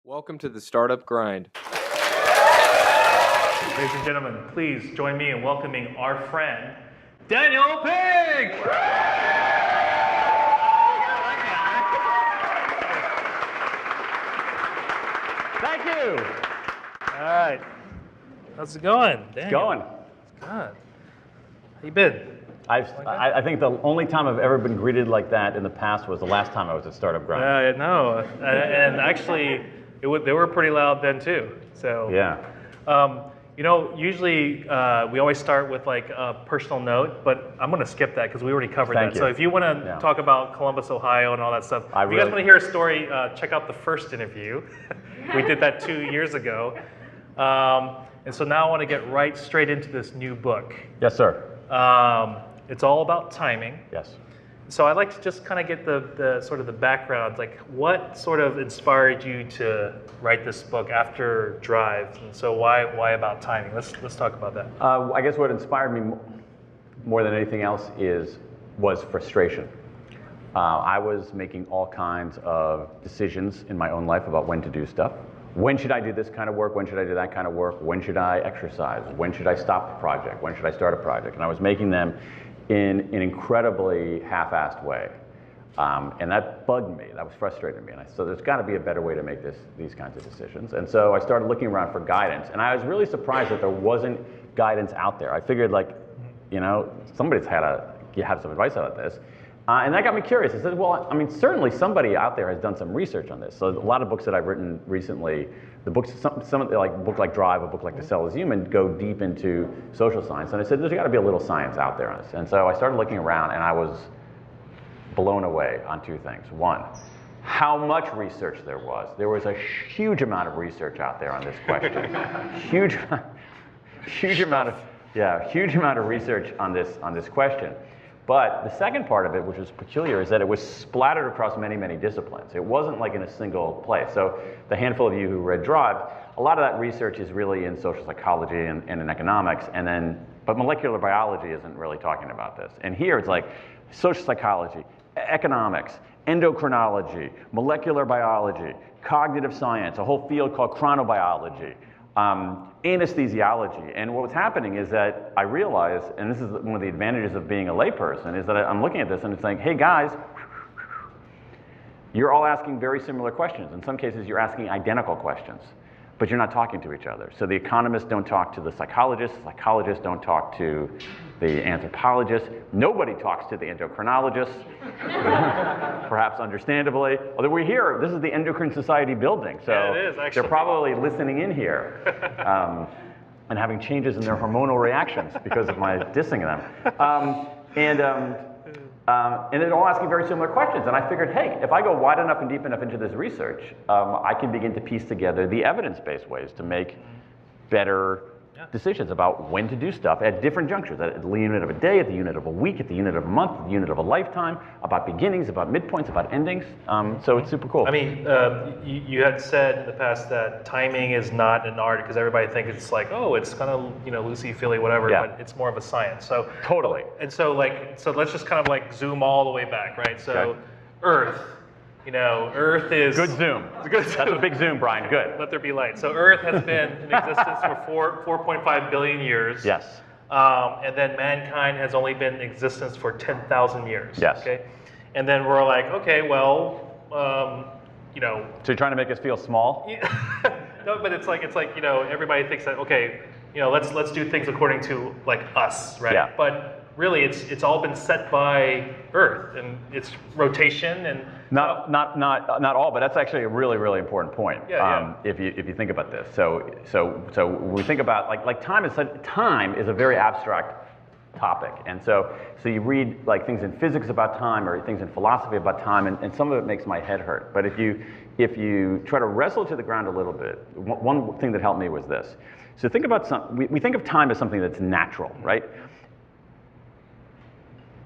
Welcome to the Startup Grind. Ladies and gentlemen, please join me in welcoming our friend, Daniel Pink! Thank you. All right. How's it going, Daniel? It's going. It's good. How you been? I think the only time I've ever been greeted like that in the past was the last time I was at Startup Grind. No, and actually, they were pretty loud then too. So Yeah. Usually we always start with like a personal note, but I'm going to skip that because we already covered Thank that. you. So if you want to Yeah. talk about Columbus, Ohio, and all that stuff, if you guys really- want to hear a story, check out the first interview. We did that 2 years ago, and so now I want to get right straight into this new book. Yes, sir. It's all about timing. Yes. So I'd like to just kind of get the sort of the background, like what sort of inspired you to write this book after Drive, and so why about timing? Let's talk about that. I guess what inspired me more than anything else was frustration. I was making all kinds of decisions in my own life about when to do stuff. When should I do this kind of work? When should I do that kind of work? When should I exercise? When should I stop a project? When should I start a project? And I was making them in an incredibly half-assed way. And that bugged me, that was frustrating me. And I said, there's gotta be a better way to make these kinds of decisions. And so I started looking around for guidance. And I was really surprised that there wasn't guidance out there. I figured somebody's had to have some advice about this. And that got me curious. I said, well, I mean, certainly somebody out there has done some research on this. So a lot of books that I've written recently, the books, some of the, like a book like Drive, a book like To Sell is Human, go deep into social science. And I said, there's got to be a little science out there on this. And so I started looking around, and I was blown away on two things. One, how much research there was. There was a huge amount of research out there on this question. huge amount of research on this question. But the second part of it, which was peculiar, is that it was splattered across many, many disciplines. It wasn't like in a single place. So the handful of you who read Drive, a lot of that research is really in social psychology and in economics, but molecular biology isn't really talking about this. And here it's like social psychology, economics, endocrinology, molecular biology, cognitive science, a whole field called chronobiology, anesthesiology. And what was happening is that I realized, and this is one of the advantages of being a layperson, is that I'm looking at this and it's like, hey guys, you're all asking very similar questions. In some cases, you're asking identical questions, but you're not talking to each other. So the economists don't talk to the psychologists don't talk to the anthropologists, nobody talks to the endocrinologists, perhaps understandably. Although we're here, this is the Endocrine Society building, so yeah, it is, actually. They're probably listening in here and having changes in their hormonal reactions because of my dissing them. And they're all asking very similar questions. And I figured, hey, if I go wide enough and deep enough into this research, I can begin to piece together the evidence-based ways to make better decisions about when to do stuff at different junctures, at the unit of a day, at the unit of a week, at the unit of a month, at the unit of a lifetime, about beginnings, about midpoints, about endings. So it's super cool. I mean, you had said in the past that timing is not an art because everybody thinks it's like, oh, it's kind of loosey-feely, whatever, Yeah. but it's more of a science. So Totally. And so let's just kind of like zoom all the way back, right? So Okay. Earth, Earth is Good zoom. That's a big zoom, Brian. Good. Let there be light. So Earth has been in existence for 4.5 billion years. Yes. And then mankind has only been in existence for 10,000 years. Yes. Okay. And then we're like, okay, well, So you're trying to make us feel small? no, but it's like everybody thinks that okay, let's do things according to like us, right? Yeah. But really, it's all been set by Earth and its rotation and Not all, but that's actually a really, really important point. Yeah. If you think about this, so when we think about like time is a very abstract topic, and so you read like things in physics about time or things in philosophy about time, and some of it makes my head hurt. But if you try to wrestle to the ground a little bit, one thing that helped me was this. So think about we think of time as something that's natural, right?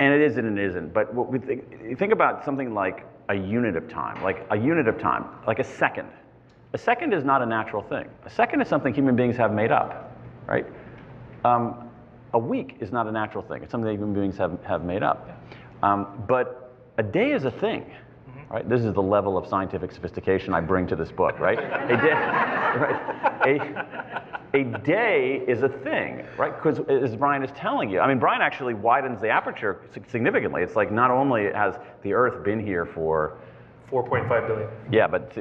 And it is and it isn't. But what you think about something like a unit of time, like a second. A second is not a natural thing. A second is something human beings have made up, right? A week is not a natural thing. It's something that human beings have made up. But a day is a thing. right? This is the level of scientific sophistication I bring to this book, right? A day, right? A day is a thing, right? Because as Brian is telling you, I mean, Brian actually widens the aperture significantly. It's like not only has the Earth been here for 4.5 billion. yeah, but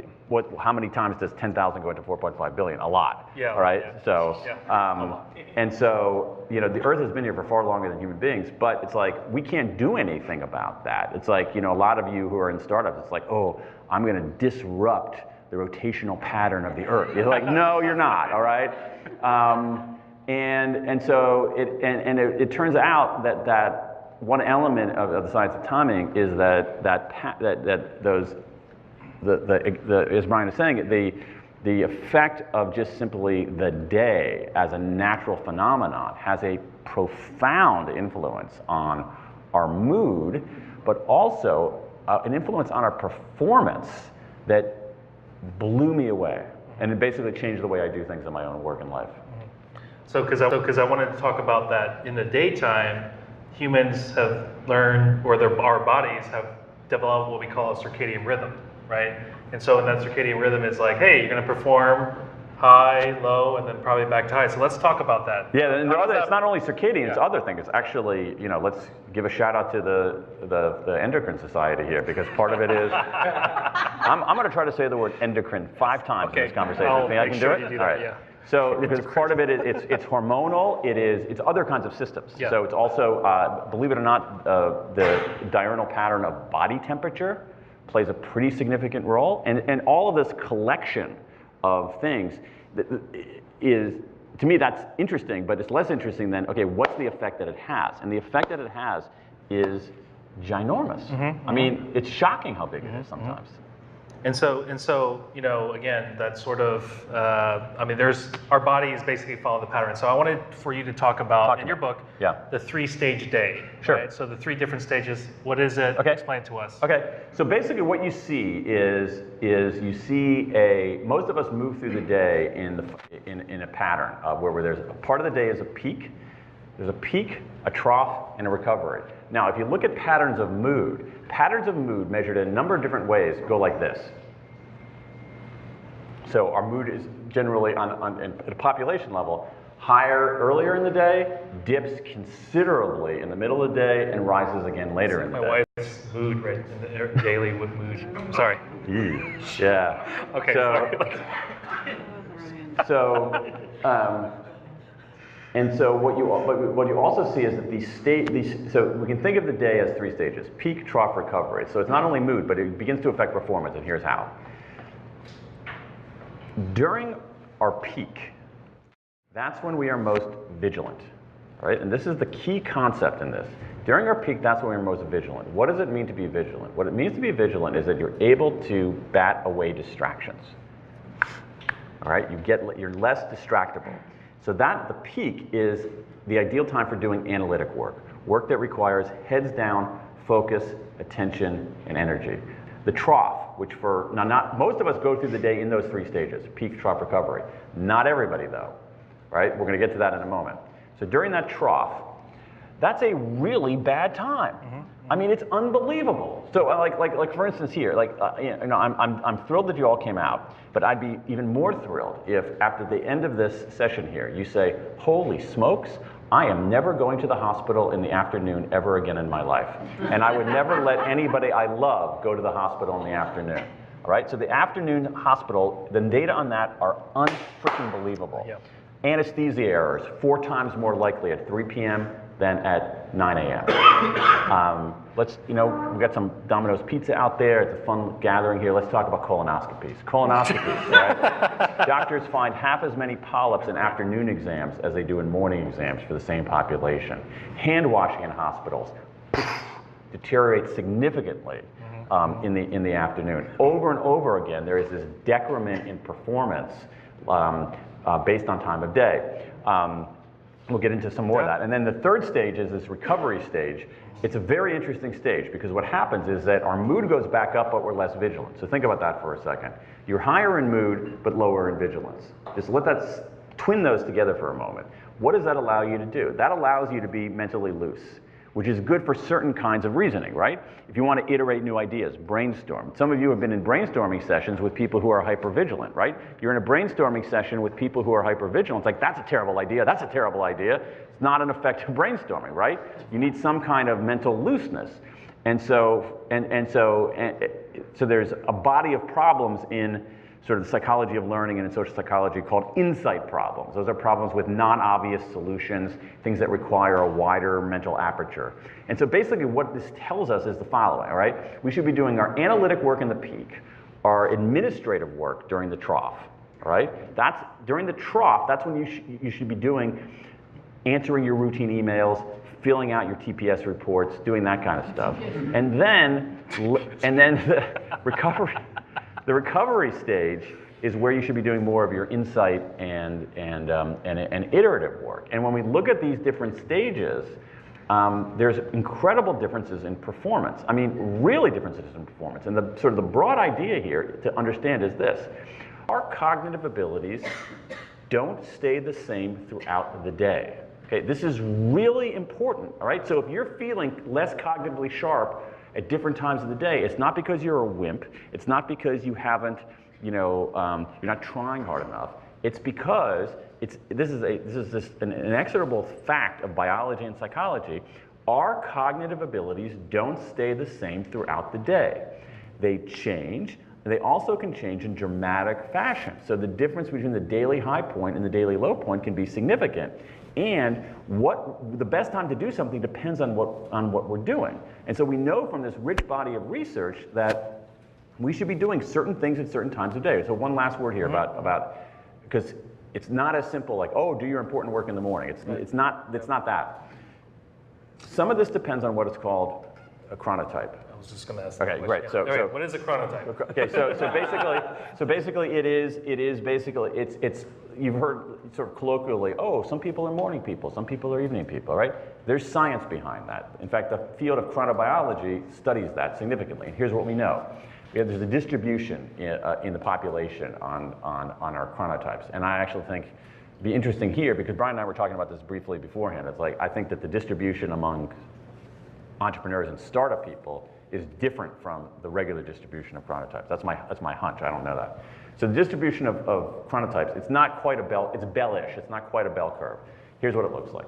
how many times does 10,000 go into 4.5 billion? A lot. Yeah. All right. Yeah. So, Yeah. and so the Earth has been here for far longer than human beings. But it's like we can't do anything about that. It's like a lot of you who are in startups. It's like, oh, I'm going to disrupt the rotational pattern of the Earth. You're like, no, you're not. All right. And so it turns out that one element of the science of timing is as Brian is saying, the effect of just simply the day as a natural phenomenon has a profound influence on our mood, but also an influence on our performance that blew me away. And it basically changed the way I do things in my own work and life. So because I wanted to talk about that in the daytime, humans have learned, or our bodies have developed what we call a circadian rhythm, right? And so in that circadian rhythm, it's like, hey, you're going to perform high, low, and then probably back to high. So let's talk about that. Yeah, and it's not only circadian, it's other things. It's actually, let's give a shout out to the Endocrine Society here, because part of it is, I'm going to try to say the word endocrine 5 times in this conversation. I'll Think I make can sure do it? you do All that, right. yeah. So, because part of it is, it's hormonal, it's other kinds of systems. Yeah. So it's also, believe it or not, the diurnal pattern of body temperature plays a pretty significant role. And all of this collection of things is, to me, that's interesting, but it's less interesting than, okay, what's the effect that it has? And the effect that it has is ginormous. I mean, it's shocking how big it is sometimes. And so, again, that sort of, our bodies basically follow the pattern. So I wanted for you to talk about, in your book, the 3-stage day. Sure. Right? So the 3 different stages, what is it? Okay. Explain to us. Okay, so basically what you see is you see most of us move through the day in a pattern where there's a part of the day is a peak. There's a peak, a trough, and a recovery. Now, if you look at patterns of mood measured in a number of different ways go like this. So our mood is generally at a population level higher earlier in the day, dips considerably in the middle of the day, and rises again later in the day. My wife's mood, right? In the daily mood. Sorry. Yeah. Okay. So what you also see is that so we can think of the day as 3 stages: peak, trough, recovery. So it's not only mood, but it begins to affect performance, and here's how. During our peak, that's when we are most vigilant, right? And this is the key concept in this. During our peak, that's when we're most vigilant. What does it mean to be vigilant? What it means to be vigilant is that you're able to bat away distractions. All right, you're less distractible. So the peak is the ideal time for doing analytic work that requires heads down, focus, attention, and energy. The trough, which not most of us go through the day in those 3 stages: peak, trough, recovery. Not everybody though, right? We're going to get to that in a moment. So during that trough, that's a really bad time. I mean, it's unbelievable. So like for instance here, I'm thrilled that you all came out, but I'd be even more thrilled if after the end of this session here, you say, holy smokes, I am never going to the hospital in the afternoon ever again in my life. And I would never let anybody I love go to the hospital in the afternoon. All right, so the afternoon hospital, the data on that are unfreaking believable. Yep. Anesthesia errors, 4 times more likely at 3 p.m. than at 9 a.m. We've got some Domino's pizza out there. It's a fun gathering here. Let's talk about colonoscopies. Colonoscopies, right? Doctors find half as many polyps in afternoon exams as they do in morning exams for the same population. Hand washing in hospitals deteriorates significantly in the afternoon. Over and over again, there is this decrement in performance based on time of day. We'll get into some more of that. And then the 3rd stage is this recovery stage. It's a very interesting stage because what happens is that our mood goes back up, but we're less vigilant. So think about that for a second. You're higher in mood, but lower in vigilance. Just twin those together for a moment. What does that allow you to do? That allows you to be mentally loose. which is good for certain kinds of reasoning, right? If you want to iterate new ideas, brainstorm. Some of you have been in brainstorming sessions with people who are hypervigilant, right? You're in a brainstorming session with people who are hypervigilant. It's like, that's a terrible idea, that's a terrible idea. It's not an effective brainstorming, right? You need some kind of mental looseness. And so there's a body of problems in sort of the psychology of learning and in social psychology called insight problems. Those are problems with non-obvious solutions, things that require a wider mental aperture. And so basically what this tells us is the following, all right? We should be doing our analytic work in the peak, our administrative work during the trough, all right? During the trough, that's when you should be doing answering your routine emails, filling out your TPS reports, doing that kind of stuff. And then the recovery stage is where you should be doing more of your insight and iterative work. And when we look at these different stages, there's incredible differences in performance. I mean, really differences in performance. And the sort of the broad idea here to understand is this: our cognitive abilities don't stay the same throughout the day. Okay, this is really important, all right? So if you're feeling less cognitively sharp at different times of the day, it's not because you're a wimp, it's not because you haven't, you're not trying hard enough. It's because this is an inexorable fact of biology and psychology. Our cognitive abilities don't stay the same throughout the day. They change. They also can change in dramatic fashion. So the difference between the daily high point and the daily low point can be significant. And the best time to do something depends on what we're doing. And so we know from this rich body of research that we should be doing certain things at certain times of day. So one last word here about because it's not as simple like, oh, do your important work in the morning. It's not that. Some of this depends on what is called a chronotype. I was just going to ask. Okay, great. So what is a chronotype? Okay, so basically, it's you've heard sort of colloquially, oh, some people are morning people, some people are evening people, right? There's science behind that. In fact, the field of chronobiology studies that significantly. And here's what we know: there's a distribution in the population on our chronotypes, and I actually think it'd be interesting here because Brian and I were talking about this briefly beforehand. It's like I think that the distribution among entrepreneurs and startup people is different from the regular distribution of chronotypes. That's my hunch. I don't know that. So the distribution of chronotypes, it's not quite a bell. It's bellish. It's not quite a bell curve. Here's what it looks like.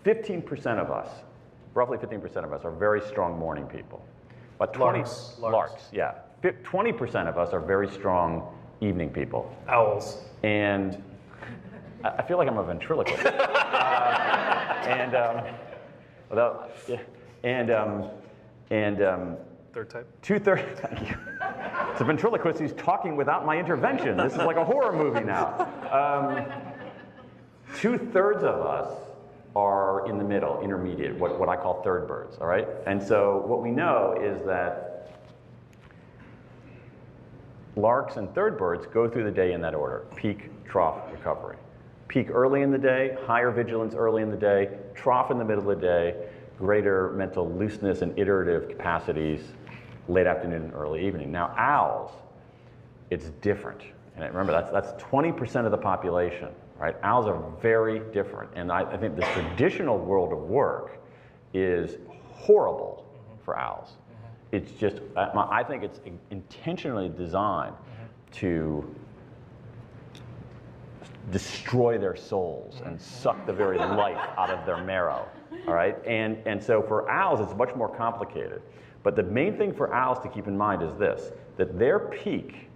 15% of us, roughly 15% of us, are very strong morning people. But 20 larks, yeah. 20% of us are very strong evening people. Owls. And I feel like I'm a ventriloquist. Third type. Thank you. It's a ventriloquist who's talking without my intervention. This is like a horror movie now. 2/3 of us are in the middle, intermediate, what I call third birds, all right? And so what we know is that larks and third birds go through the day in that order: peak, trough, recovery. Peak early in the day, higher vigilance early in the day, trough in the middle of the day, greater mental looseness and iterative capacities late afternoon and early evening. Now owls, it's different. And remember, that's 20% of the population, right? Owls are very different. And I think the traditional world of work is horrible for owls. It's just, I think it's intentionally designed to destroy their souls and suck the very life out of their marrow, all right? And so for owls, it's much more complicated. But the main thing for owls to keep in mind is this, that their peak,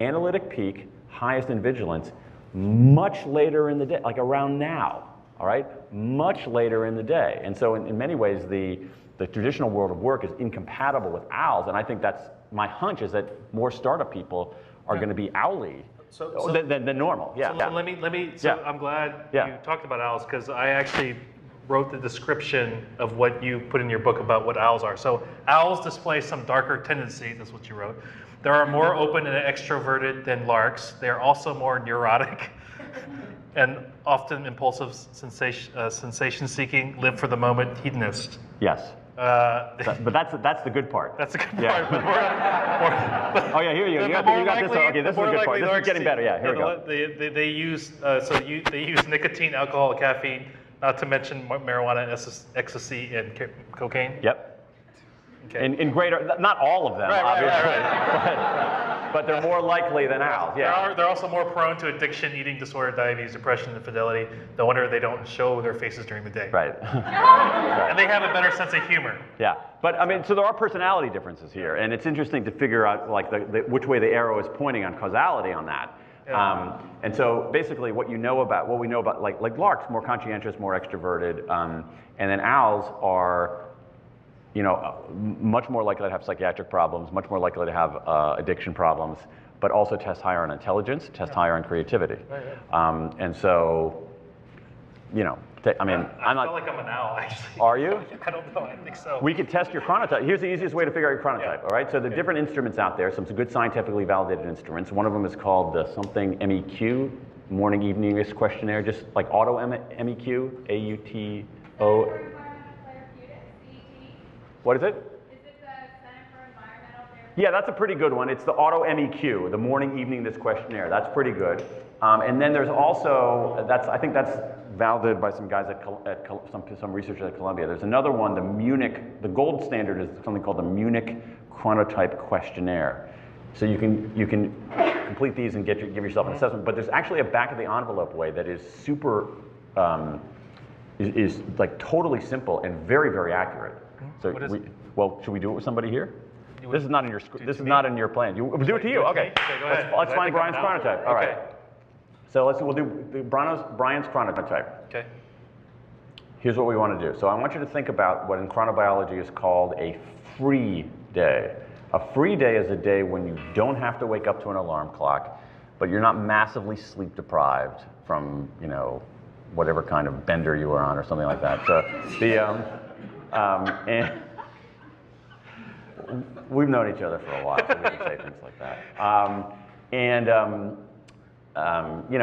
analytic peak, highest in vigilance, much later in the day, like around now, all right? Much later in the day. And so in many ways, the traditional world of work is incompatible with owls, and I think that's, my hunch is that more startup people are going to be owly than normal. Yeah. So let me. So I'm glad you talked about owls because I actually wrote the description of what you put in your book about what owls are. So owls display some darker tendencies. That's what you wrote. They are more open and extroverted than larks. They are also more neurotic and often impulsive, sensation-seeking, live for the moment, hedonist. Yes. But that's the good part. That's the good part. But oh yeah, here you go. You got this. Okay, this is the good part. This is getting better. Yeah, here we go. They use nicotine, alcohol, caffeine Not to mention marijuana, ecstasy, and cocaine. Yep. Okay. In greater, not all of them, Right, obviously, right. but they're more likely than owls. Yeah. They're also more prone to addiction, eating disorder, diabetes, depression, infidelity. No wonder they don't show their faces during the day. Right. And they have a better sense of humor. Yeah, but I mean, so there are personality differences here, and it's interesting to figure out like which way the arrow is pointing on causality on that. Yeah. And so basically, what we know about like larks, more conscientious, more extroverted, and then owls are, much more likely to have psychiatric problems, much more likely to have addiction problems, but also test higher on intelligence, test higher on creativity. Right. And so, I mean, I feel like I'm an owl, actually. Are you? I don't know. I think so. We could test your chronotype. Here's the easiest way to figure out your chronotype, all right? So the different instruments out there, some good scientifically validated instruments. One of them is called the something MEQ, morning evening questionnaire, just like auto MEQ, AUTO. What is it? Is it the Center for Environmental Therapy? Yeah, that's a pretty good one. It's the auto MEQ, the morning evening this questionnaire. That's pretty good. And then there's also, I think that's validated by some guys at some researchers at Columbia. There's another one, the gold standard is something called the Munich Chronotype Questionnaire. So you can complete these and give yourself an assessment. But there's actually a back of the envelope way that is super, is like totally simple and very, very accurate. So What is it? well, should we do it with somebody here? This is not in your this is me? not in your plan. We'll do it to you. Okay. Okay, go ahead. Let's I find think I'm Brian's an owl. chronotype. All right. Okay. So we'll do Brian's chronotype. Okay. Here's what we want to do. So I want you to think about what in chronobiology is called a free day. A free day is a day when you don't have to wake up to an alarm clock, but you're not massively sleep deprived from, whatever kind of bender you were on or something like that. So and we've known each other for a while, so we can say things like that.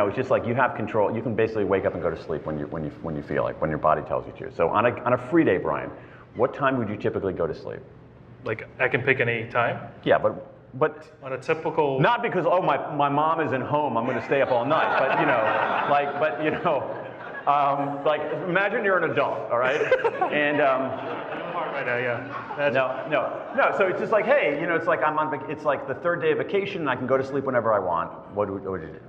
It's just like you have control. You can basically wake up and go to sleep when you feel like, when your body tells you to. So on a free day, Brian, what time would you typically go to sleep? Like, I can pick any time? Yeah, but On a typical... not because my mom isn't home, I'm going to stay up all night. But imagine you're an adult, all right? And Right now, yeah. no. So it's just like, hey, it's like it's like the third day of vacation, and I can go to sleep whenever I want. What would you do?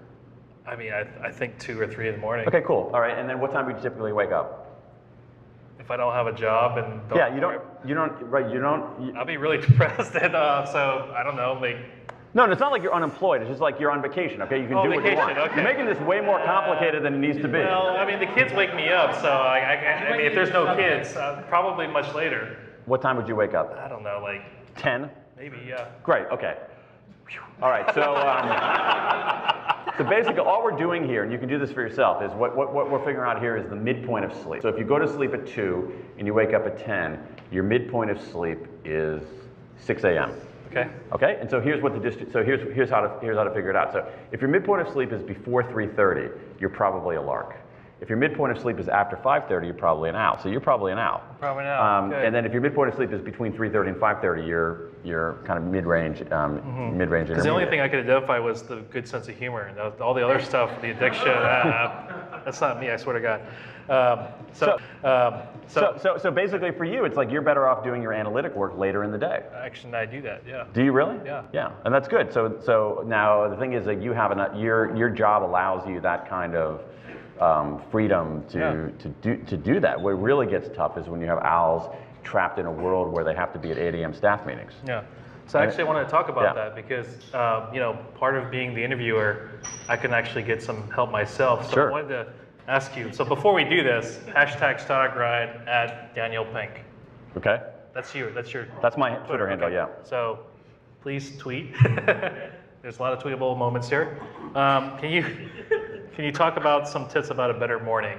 I mean, I think 2 or 3 in the morning. Okay, cool. All right, and then what time would you typically wake up? If I don't have a job and I'll be really depressed, and so I don't know, like... No, it's not like you're unemployed. It's just like you're on vacation, okay? You can do what you want. Okay. You're making this way more complicated than it needs to be. Well, I mean, the kids wake me up, so I mean, if there's no kids, probably much later. What time would you wake up? I don't know, like 10? maybe, yeah. Great, okay. All right, so so basically all we're doing here, and you can do this for yourself, is what we're figuring out here is the midpoint of sleep. So if you go to sleep at 2 and you wake up at 10, your midpoint of sleep is 6 a.m. Okay. Okay, and so here's what here's how to figure it out. So if your midpoint of sleep is before 3:30, you're probably a lark. If your midpoint of sleep is after 5:30, you're probably an owl. So you're probably an owl. Probably an owl. Okay. And then if your midpoint of sleep is between 3:30 and 5:30, you're kind of mid-range, mid-range. Because the only thing I could identify was the good sense of humor, and all the other stuff, the addiction, that's not me, I swear to God. So basically for you, it's like you're better off doing your analytic work later in the day. Actually, I do that, yeah. Do you really? Yeah. Yeah, and that's good. So now the thing is that you have your job allows you that kind of freedom to do that. What really gets tough is when you have owls trapped in a world where they have to be at 8 a.m. staff meetings. Yeah. So actually I wanted to talk about Yeah. that because, part of being the interviewer, I can actually get some help myself. So Sure. I wanted to ask you, so before we do this, #StartUpGrind at Daniel Pink. Okay. That's your That's my Twitter handle. okay. Yeah. So please tweet. There's a lot of tweetable moments here. Can you talk about some tips about a better morning?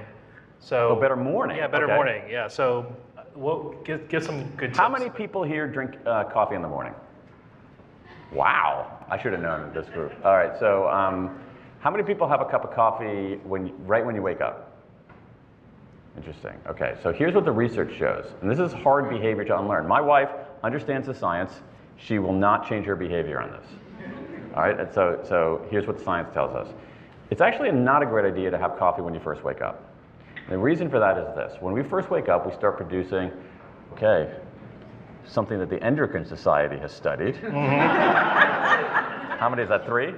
So better morning. Yeah, better Okay. morning. Yeah. So give some good tips. How many people here drink coffee in the morning? Wow, I should have known this group. All right, so how many people have a cup of coffee right when you wake up? Interesting. Okay, so here's what the research shows, and this is hard behavior to unlearn. My wife understands the science. She will not change her behavior on this. All right, and so here's what science tells us. It's actually not a great idea to have coffee when you first wake up. The reason for that is this. When we first wake up, we start producing, okay, something that the Endocrine Society has studied. How many is that, 3?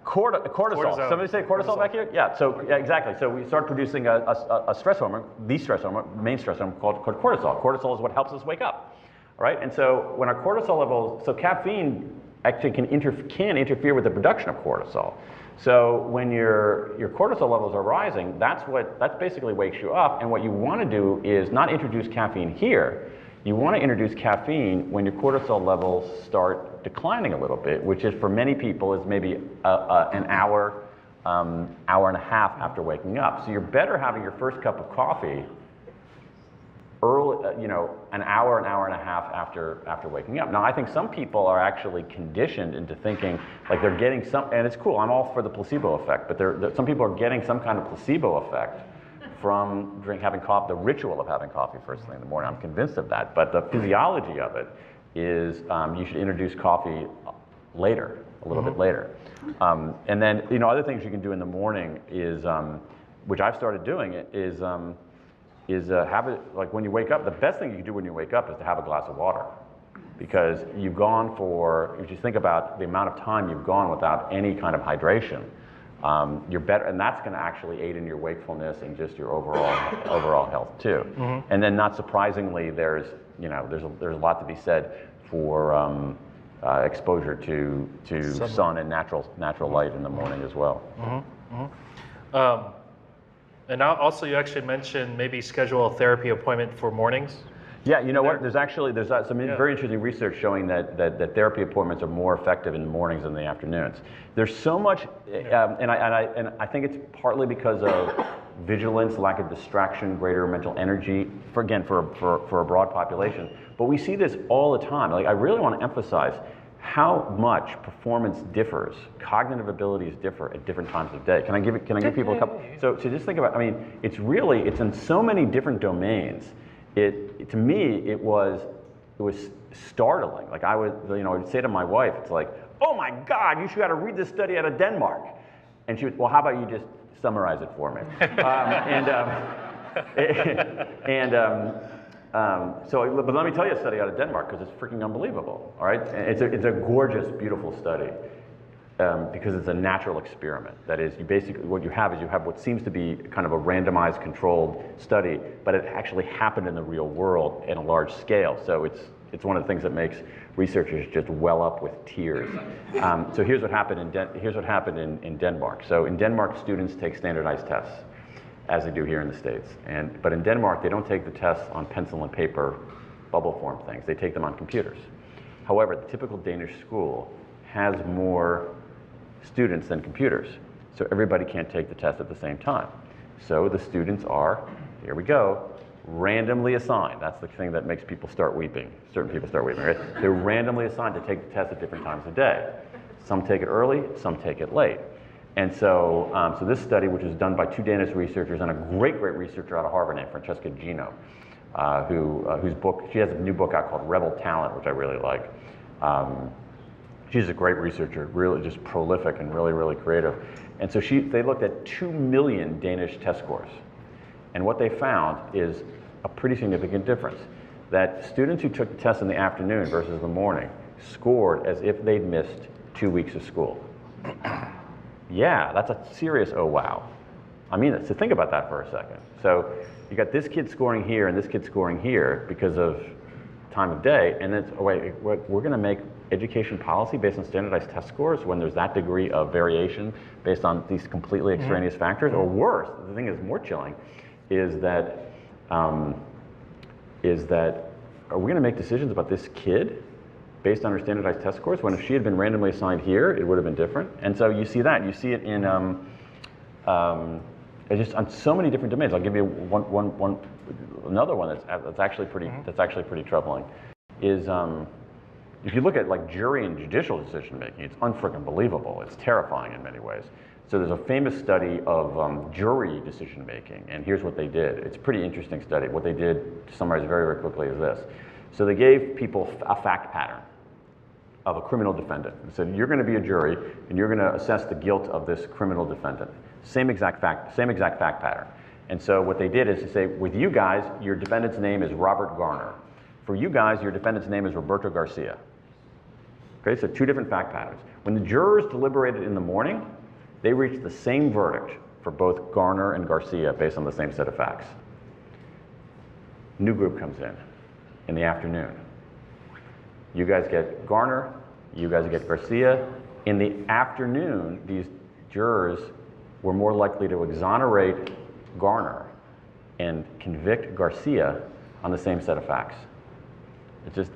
Cortisol. Somebody say cortisol back here? Yeah, so yeah, exactly. So we start producing a stress hormone, the stress hormone, main stress hormone called cortisol. Cortisol is what helps us wake up, all right? And so when our cortisol levels, so caffeine actually can interfere with the production of cortisol. So when your cortisol levels are rising, that basically wakes you up. And what you want to do is not introduce caffeine here. You want to introduce caffeine when your cortisol levels start declining a little bit, which is for many people is maybe an hour, hour and a half after waking up. So you're better having your first cup of coffee early, an hour and a half after waking up. Now, I think some people are actually conditioned into thinking like they're getting some, and it's cool. I'm all for the placebo effect, but some people are getting some kind of placebo effect from having coffee, the ritual of having coffee first thing in the morning. I'm convinced of that. But the physiology of it is you should introduce coffee later, a little bit later. And then, other things you can do in the morning is, which I've started doing, is have it, like when you wake up, the best thing you can do when you wake up is to have a glass of water. Because you've gone if you think about the amount of time you've gone without any kind of hydration, you're better, and that's going to actually aid in your wakefulness and just your overall health too. And then, not surprisingly, there's a lot to be said for exposure to sun and natural light in the morning as well. And now also you actually mentioned maybe schedule a therapy appointment for mornings. Yeah, you know what? There's some very interesting research showing that therapy appointments are more effective in the mornings than the afternoons. There's so much, and I think it's partly because of vigilance, lack of distraction, greater mental energy. For a broad population, but we see this all the time. Like I really want to emphasize how much performance differs, cognitive abilities differ at different times of day. Can I give people a couple? So just think about. I mean, it's in so many different domains. To me, it was startling. Like I would say to my wife, it's like, oh my God, you should got to read this study out of Denmark. And she would, well, how about you just summarize it for me? But let me tell you a study out of Denmark because it's freaking unbelievable. All right, it's a gorgeous, beautiful study because it's a natural experiment. That is, what you have what seems to be kind of a randomized, controlled study, but it actually happened in the real world in a large scale. So it's one of the things that makes researchers just well up with tears. So here's what happened in Denmark. So in Denmark, students take standardized tests, as they do here in the States. But in Denmark, they don't take the tests on pencil and paper, bubble form things. They take them on computers. However, the typical Danish school has more students than computers. So everybody can't take the test at the same time. So the students are, here we go, randomly assigned. That's the thing that makes people start weeping. Certain people start weeping, right? They're randomly assigned to take the test at different times of day. Some take it early, some take it late. And so, this study, which was done by 2 Danish researchers and a great researcher out of Harvard named Francesca Gino, whose book, she has a new book out called Rebel Talent, which I really like. She's a great researcher, really just prolific and really, really creative. And so they looked at 2 million Danish test scores. And what they found is a pretty significant difference. That students who took the test in the afternoon versus the morning scored as if they'd missed 2 weeks of school. Yeah, that's a serious oh wow. I mean, so think about that for a second. So you got this kid scoring here and this kid scoring here because of time of day, and then we're going to make education policy based on standardized test scores when there's that degree of variation based on these completely extraneous factors, or worse, the thing that's more chilling, is that are we going to make decisions about this kid based on her standardized test scores, when if she had been randomly assigned here, it would have been different? And so you see it in just on so many different domains. I'll give you another one that's actually pretty troubling. Is if you look at like jury and judicial decision making, it's unfreaking believable. It's terrifying in many ways. So there's a famous study of jury decision making, and here's what they did. It's a pretty interesting study. What they did, to summarize very, very quickly, is this. So they gave people a fact pattern of a criminal defendant and said, you're going to be a jury and you're going to assess the guilt of this criminal defendant. Same exact fact pattern. And so what they did is to say, with you guys, your defendant's name is Robert Garner. For you guys, your defendant's name is Roberto Garcia. Okay, so 2 different fact patterns. When the jurors deliberated in the morning, they reached the same verdict for both Garner and Garcia based on the same set of facts. New group comes in the afternoon. You guys get Garner, you guys get Garcia. In the afternoon, these jurors were more likely to exonerate Garner and convict Garcia on the same set of facts. It's just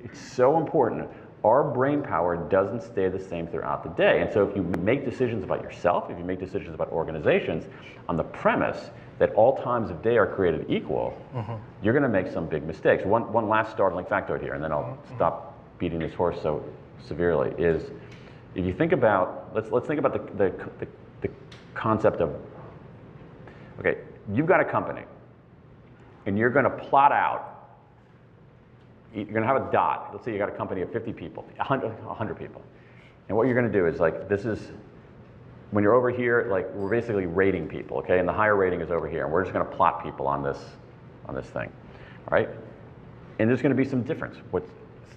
it's so important. Our brain power doesn't stay the same throughout the day. And so if you make decisions about yourself, if you make decisions about organizations on the premise that all times of day are created equal, you're going to make some big mistakes. One last startling factoid here, and then I'll stop beating this horse so severely, is if you think about, let's think about the concept of, okay, you've got a company, and you're going to plot out, you're going to have a dot. Let's say you got a company of 50 people, 100 people. And what you're going to do is like, this is, when you're over here, like we're basically rating people, okay? And the higher rating is over here. And we're just going to plot people on this thing, all right? And there's going to be some difference. What's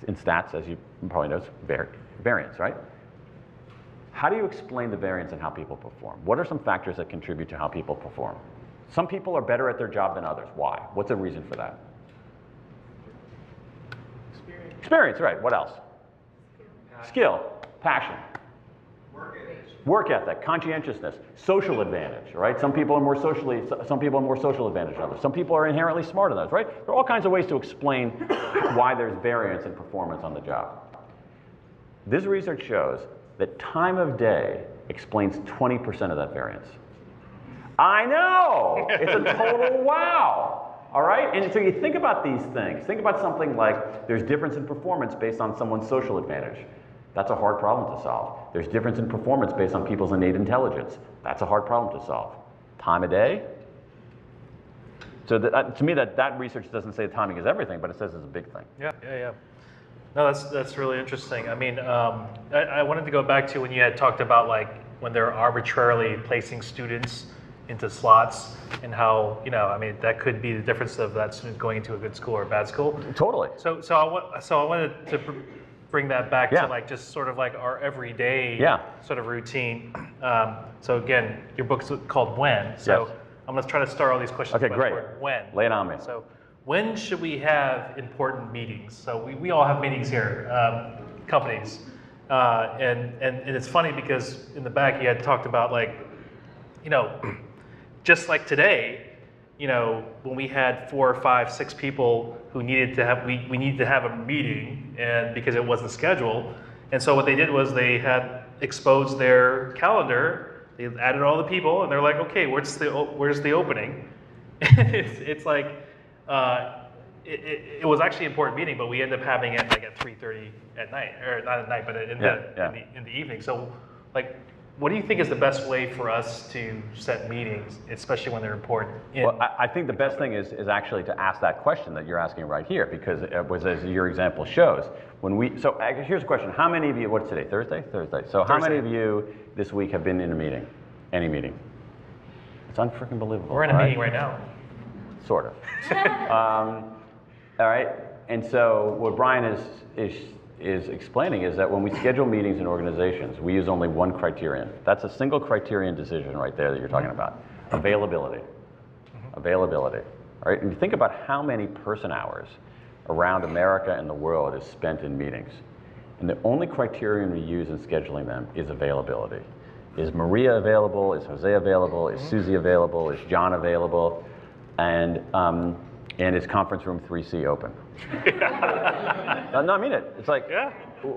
in stats, as you probably know, variance, right? How do you explain the variance in how people perform? What are some factors that contribute to how people perform? Some people are better at their job than others. Why? What's a reason for that? Experience, right. What else? Skill, passion. Work ethic, conscientiousness, social advantage, right? Some people are more social advantage than others. Some people are inherently smarter than others, right? There are all kinds of ways to explain why there's variance in performance on the job. This research shows that time of day explains 20% of that variance. I know! It's a total wow! All right? And so you think about these things. Think about something like there's difference in performance based on someone's social advantage. That's a hard problem to solve. There's difference in performance based on people's innate intelligence. That's a hard problem to solve. Time of day? So to me, that research doesn't say timing is everything, but it says it's a big thing. Yeah. No, that's really interesting. I mean, I wanted to go back to when you had talked about like when they're arbitrarily placing students into slots and how, I mean, that could be the difference of that student going into a good school or a bad school. Totally. So I wanted to bring that back to like just sort of like our everyday sort of routine. So again, your book's called When. So I'm going to try to start all these questions. Okay, great. When. Lay it on me. So when should we have important meetings? So we all have meetings here, companies. And it's funny because in the back you had talked about like, just like today, when we had 4 or 5, 6 people who needed to have, we needed to have a meeting, and because it wasn't scheduled, and so what they did was they had exposed their calendar, they added all the people, and they're like, okay, where's the opening? it's like, it was actually an important meeting, but we ended up having it like at 3:30 at night, or not at night, but in the evening. So, like, what do you think is the best way for us to set meetings, especially when they're important? Well, I think the best thing is actually to ask that question that you're asking right here, because it was, as your example shows, here's a question. How many of you, what's today, Thursday? Thursday. So how many of you this week have been in a meeting? Any meeting? It's unfreaking believable. We're in a meeting right now. Sort of. All right, and so what Brian is explaining is that when we schedule meetings in organizations, we use only one criterion. That's a single criterion decision right there that you're talking about. Availability. Availability. All right, and you think about how many person hours around America and the world is spent in meetings. And the only criterion we use in scheduling them is availability. Is Maria available? Is Jose available? Is Susie available? Is John available? And is conference room 3C open? No, I mean it. It's like,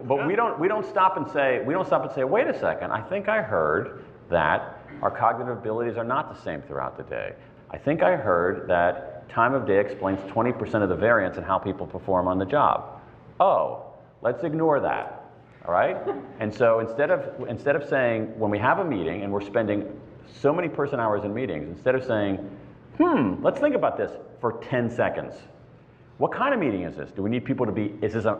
but we don't stop and say, wait a second, I think I heard that our cognitive abilities are not the same throughout the day. I think I heard that time of day explains 20% of the variance in how people perform on the job. Oh, let's ignore that, all right? And so instead of saying, when we have a meeting and we're spending so many person hours in meetings, instead of saying, let's think about this for 10 seconds. What kind of meeting is this? Do we need people to be,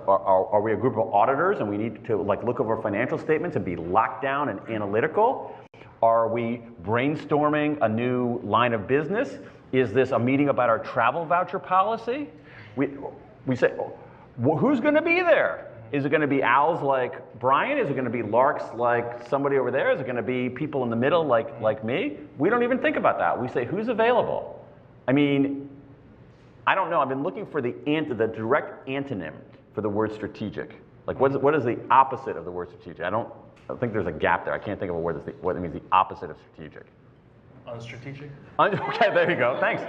are we a group of auditors and we need to like look over financial statements and be locked down and analytical? Are we brainstorming a new line of business? Is this a meeting about our travel voucher policy? We say, well, who's going to be there? Is it going to be owls like Brian? Is it going to be larks like somebody over there? Is it going to be people in the middle like me? We don't even think about that. We say, who's available? I mean, I don't know. I've been looking for the direct antonym for the word strategic. Like, what is the opposite of the word strategic? I think there's a gap there. I can't think of a word that's what means the opposite of strategic. Unstrategic? Okay, there you go. Thanks.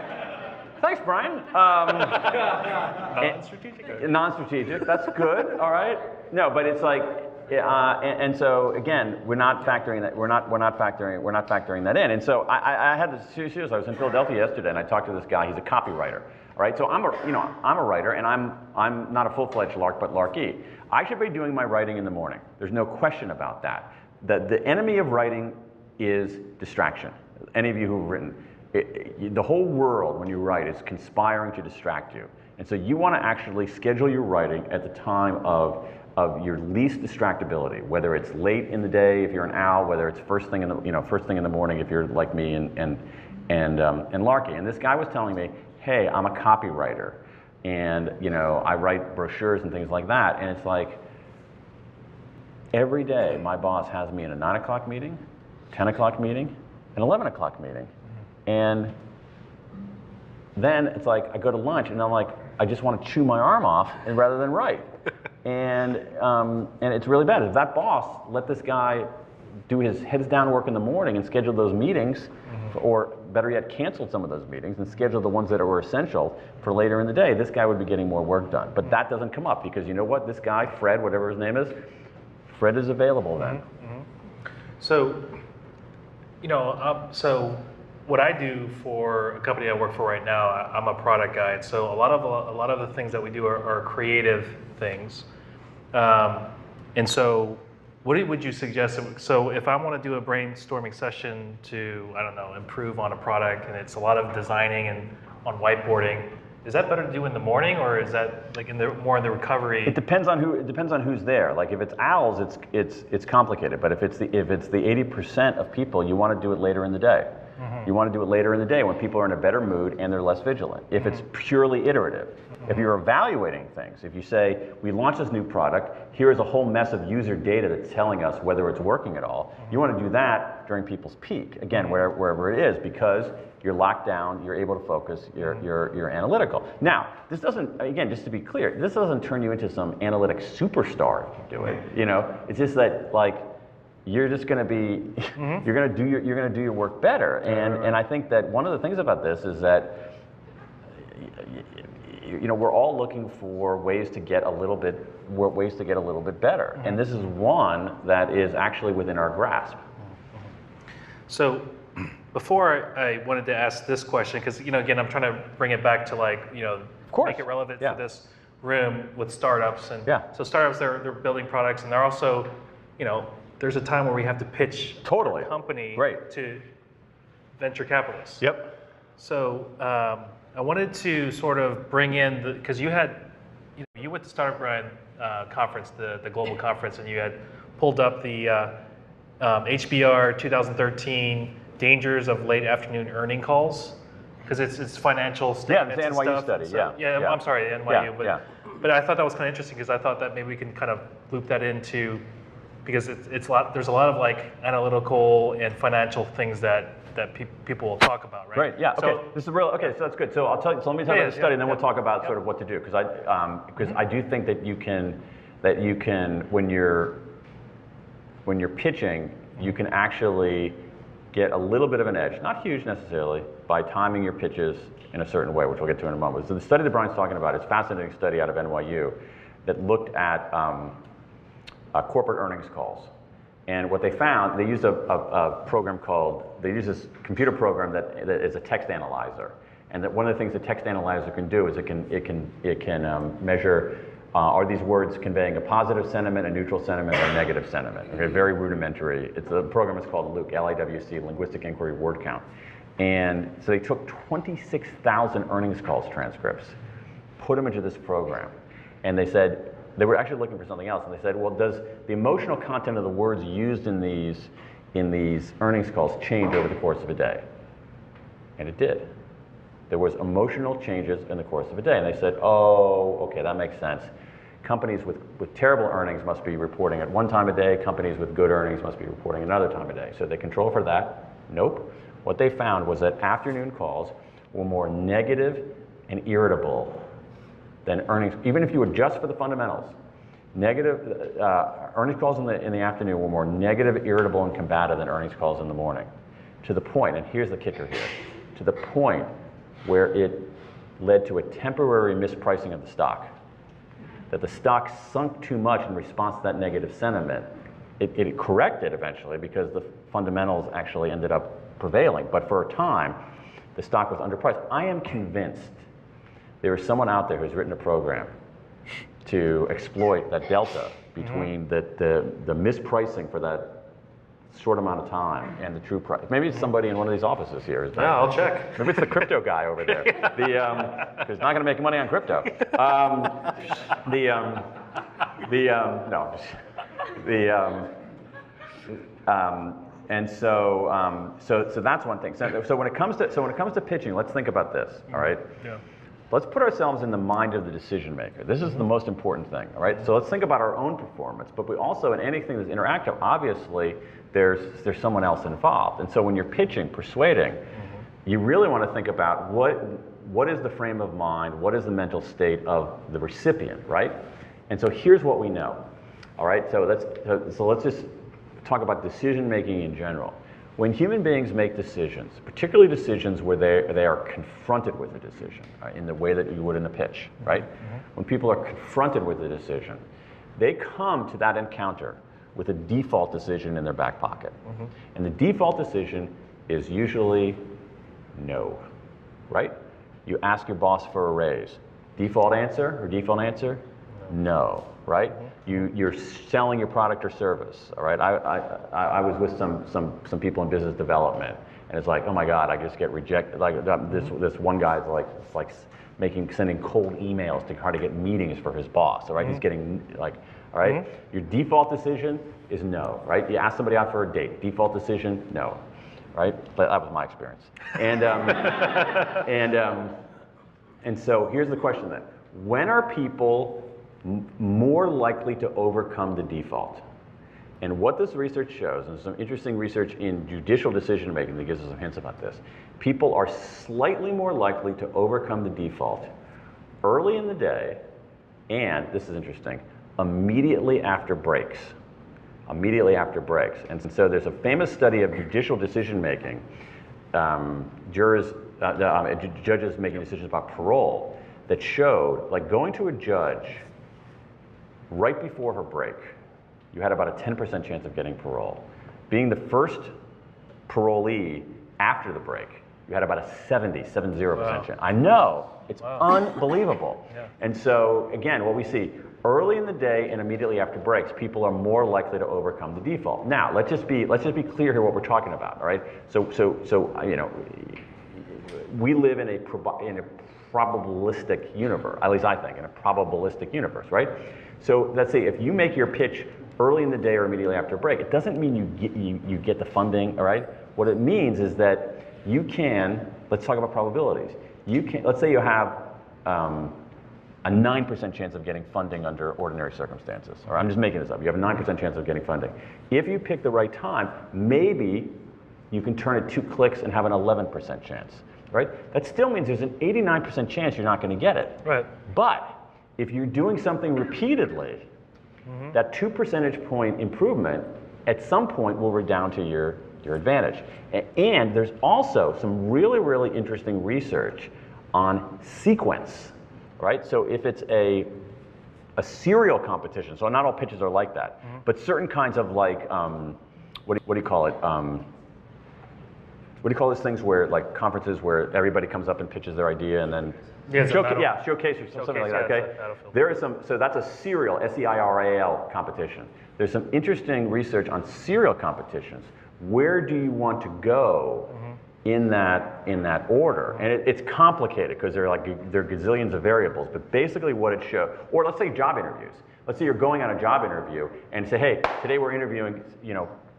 Thanks, Brian. Non-strategic? Non-strategic. That's good. All right. No, but it's like, and so again, we're not factoring that. We're not factoring that in. And so I had this serious. I was in Philadelphia yesterday, and I talked to this guy. He's a copywriter. All right. So I'm a writer, and I'm not a full-fledged lark, but larky. I should be doing my writing in the morning. There's no question about that. The enemy of writing is distraction. Any of you who've written, the whole world when you write is conspiring to distract you. And so you want to actually schedule your writing at the time of your least distractibility, whether it's late in the day if you're an owl, whether it's first thing in the morning if you're like me and larky. And this guy was telling me, hey, I'm a copywriter, and I write brochures and things like that. And it's like every day my boss has me in a 9 o'clock meeting, 10 o'clock meeting, an 11 o'clock meeting. And then it's like I go to lunch and I'm like, I just want to chew my arm off rather than write. And it's really bad. If that boss let this guy do his heads down work in the morning and schedule those meetings, or better yet, canceled some of those meetings and scheduled the ones that were essential for later in the day, this guy would be getting more work done. But that doesn't come up because you know what? This guy, Fred, whatever his name is, Fred is available then. So, so what I do for a company I work for right now, I'm a product guy. So a lot of the things that we do are creative things. And so what would you suggest? So if I want to do a brainstorming session to, I don't know, improve on a product, and it's a lot of designing and on whiteboarding, is that better to do in the morning, or is that like more in the recovery? It depends on who's there. Like if it's owls, it's complicated. But if it's the 80% of people, you want to do it later in the day. You want to do it later in the day when people are in a better mood and they're less vigilant. If it's purely iterative, if you're evaluating things, if you say, we launched this new product, here is a whole mess of user data that's telling us whether it's working at all, you want to do that during people's peak, again, wherever it is, because you're locked down, you're able to focus, you're analytical. Now, this doesn't, again, just to be clear, this doesn't turn you into some analytic superstar if you do it. It's just that, like, you're just going to be, you're going to do your work better. And I think that one of the things about this is that, we're all looking for ways to get a little bit better. And this is one that is actually within our grasp. So before I wanted to ask this question, because, again, I'm trying to bring it back to make it relevant to this room with startups. And so startups, they're building products, and they're also, there's a time where we have to pitch a company to venture capitalists. Yep. So I wanted to sort of bring in because you went to Startup Grind conference, the global conference, and you had pulled up the HBR 2013 Dangers of Late Afternoon Earning Calls, because it's financial statements. Yeah, it's the NYU study. So, I'm sorry, NYU. But I thought that was kind of interesting because I thought that maybe we can kind of loop that into, because there's a lot of like analytical and financial things that people will talk about, right? Right. Yeah. Okay. This is real. Okay. So that's good. So I'll tell you. So let me tell you about the study, and then we'll talk about sort of what to do, because I do think that you can when you're pitching, you can actually get a little bit of an edge, not huge necessarily, by timing your pitches in a certain way, which we'll get to in a moment. So the study that Brian's talking about is a fascinating study out of NYU that looked at corporate earnings calls. And what they found, they used a program they use this computer program that is a text analyzer. And that one of the things the text analyzer can do is it can measure, are these words conveying a positive sentiment, a neutral sentiment, or a negative sentiment? Okay, very rudimentary. The program is called LIWC, L-I-W-C, Linguistic Inquiry Word Count. And so they took 26,000 earnings calls transcripts, put them into this program, and they said, they were actually looking for something else, and they said, well, does the emotional content of the words used in these in these earnings calls change over the course of a day? And it did. There was emotional changes in the course of a day. And they said, oh, okay, that makes sense. Companies with terrible earnings must be reporting at one time a day. Companies with good earnings must be reporting another time a day. So they control for that? Nope. What they found was that afternoon calls were more negative and irritable than earnings, even if you adjust for the fundamentals. Negative earnings calls in the afternoon were more negative, irritable, and combative than earnings calls in the morning. To the point, and here's the kicker here, to the point where it led to a temporary mispricing of the stock. That the stock sunk too much in response to that negative sentiment. It corrected eventually because the fundamentals actually ended up prevailing. But for a time, the stock was underpriced. I am convinced there is someone out there who's written a program to exploit that delta between the mispricing for that short amount of time and the true price. Maybe it's somebody in one of these offices here. Yeah, I'll check. Maybe it's the crypto guy over there. Who's not going to make money on crypto. And so that's one thing. So when it comes to pitching, let's think about this. All right. Yeah. Let's put ourselves in the mind of the decision maker. This is the most important thing, all right? So let's think about our own performance, but we also, in anything that's interactive, obviously there's someone else involved. And so when you're pitching, persuading, you really want to think about what is the frame of mind, what is the mental state of the recipient, right? And so here's what we know, all right? So let's just talk about decision making in general. When human beings make decisions, particularly decisions where they are confronted with a decision, right, in the way that you would in a pitch, right? When people are confronted with a decision, they come to that encounter with a default decision in their back pocket. And the default decision is usually no, right? You ask your boss for a raise. Default answer? No, right? You're selling your product or service, all right? I was with some people in business development, and it's like, oh my God, I just get rejected. Like this one guy's like sending cold emails to try to get meetings for his boss, all right? He's getting like, all right? Your default decision is no, right? You ask somebody out for a date, default decision, no, right? But that was my experience. And so here's the question then. When are people more likely to overcome the default? And what this research shows, and some interesting research in judicial decision making that gives us some hints about this, people are slightly more likely to overcome the default early in the day, and this is interesting, immediately after breaks. Immediately after breaks. And so there's a famous study of judicial decision making, judges making decisions about parole, that showed, like going to a judge right before her break, you had about a 10% chance of getting parole. Being the first parolee after the break, you had about a 70% chance. I know, it's unbelievable. Yeah. And so again, what we see, early in the day and immediately after breaks, people are more likely to overcome the default. Now, let's just be clear here what we're talking about, all right? So you know, we live in a probabilistic universe, at least I think, in a probabilistic universe, right? So let's say if you make your pitch early in the day or immediately after a break, it doesn't mean you get the funding, all right? What it means is that you can, let's talk about probabilities. Let's say you have a 9% chance of getting funding under ordinary circumstances. Or I'm just making this up. You have a 9% chance of getting funding. If you pick the right time, maybe you can turn it 2 clicks and have an 11% chance, right? That still means there's an 89% chance you're not going to get it. Right. But if you're doing something repeatedly, that 2 percentage point improvement at some point will redound to your advantage. And there's also some really, really interesting research on sequence, right? So if it's a serial competition, so not all pitches are like that, but certain kinds of like, what do you call it? What do you call those things where, like conferences where everybody comes up and pitches their idea and then showcase or something like that, okay? There is some, so that's a serial, S-E-I-R-A-L competition. There's some interesting research on serial competitions. Where do you want to go in that order? And it's complicated because there are gazillions of variables, but basically what it shows, or let's say job interviews. Let's say you're going on a job interview and say, hey, today we're interviewing,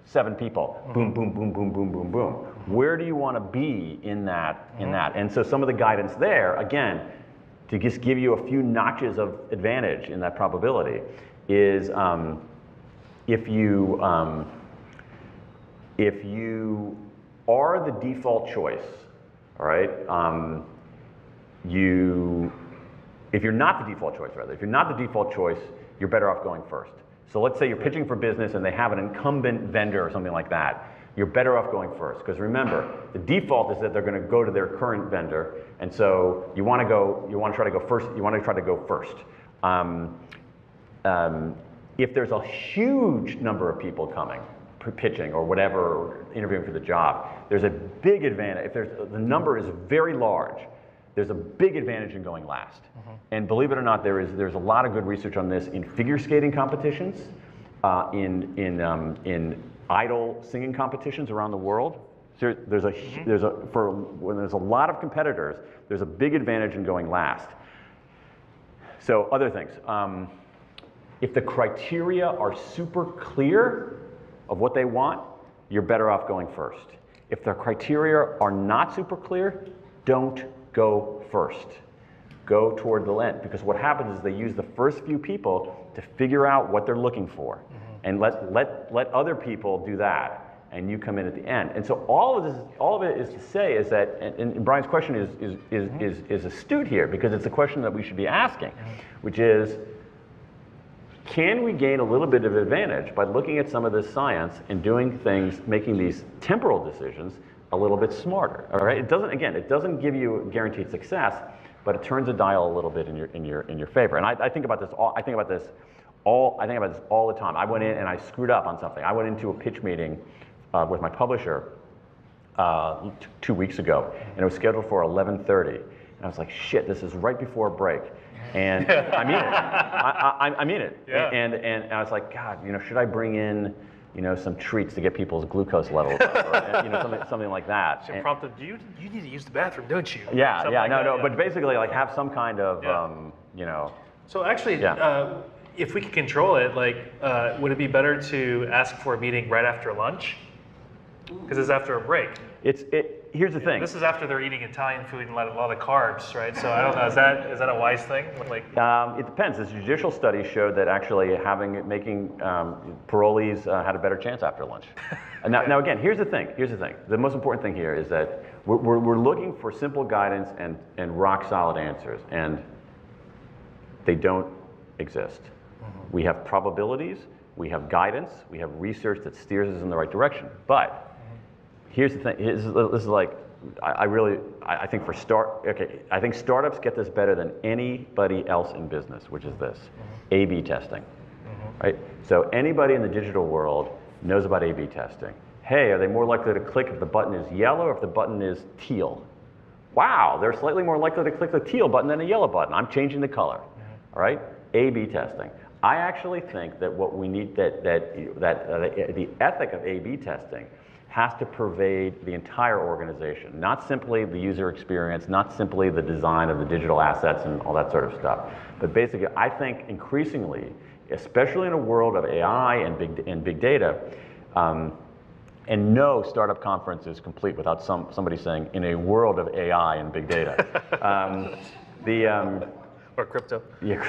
7 people, boom, boom, boom, boom, boom, boom, boom. Where do you want to be in that? And so some of the guidance there, again, to just give you a few notches of advantage in that probability, is if you are the default choice, all right, if you're not the default choice, rather, if you're not the default choice, you're better off going first. So let's say you're pitching for business and they have an incumbent vendor or something like that. You're better off going first, because remember, the default is that they're going to go to their current vendor, and so you want to try to go first. If there's a huge number of people coming, pitching or whatever, or interviewing for the job, there's a big advantage. If the number is very large, there's a big advantage in going last. And believe it or not, there's a lot of good research on this in figure skating competitions, in idol singing competitions around the world. When there's a lot of competitors, there's a big advantage in going last. So other things, if the criteria are super clear of what they want, you're better off going first. If the criteria are not super clear, don't go first. Go toward the end, because what happens is they use the first few people to figure out what they're looking for, and let other people do that, and you come in at the end. And so all of it is to say is that, and Brian's question is astute here, because it's a question that we should be asking, which is, can we gain a little bit of advantage by looking at some of this science and doing things, making these temporal decisions a little bit smarter? All right. It doesn't give you guaranteed success, but it turns a dial a little bit in your favor. And I think about this all the time. I went in and I screwed up on something. I went into a pitch meeting with my publisher 2 weeks ago, and it was scheduled for 11:30. And I was like, shit, this is right before break. And I mean it. I mean it. Yeah. And I was like, God, should I bring in, some treats to get people's glucose levels up, or something like that. So prompted, you need to use the bathroom, don't you? Yeah, but basically, like, have some kind of, So actually, if we could control it, would it be better to ask for a meeting right after lunch? Because it's after a break. Here's the thing. This is after they're eating Italian food and a lot of carbs, right? So I don't know. Is that a wise thing? It depends. This judicial study showed that actually making parolees had a better chance after lunch. Now again, here's the thing. The most important thing here is that we're looking for simple guidance and rock solid answers, and they don't exist. We have probabilities, we have guidance, we have research that steers us in the right direction. But here's the thing. This is like, I think I think startups get this better than anybody else in business, which is this: A/B testing. Right? So anybody in the digital world knows about A/B testing. Hey, are they more likely to click if the button is yellow or if the button is teal? Wow, they're slightly more likely to click the teal button than a yellow button. I'm changing the color. All right? A/B testing. I actually think that what we need, that the ethic of A/B testing has to pervade the entire organization, not simply the user experience, not simply the design of the digital assets and all that sort of stuff. But basically, I think increasingly, especially in a world of AI and big data, and no startup conference is complete without somebody saying, in a world of AI and big data. Or crypto. Yeah.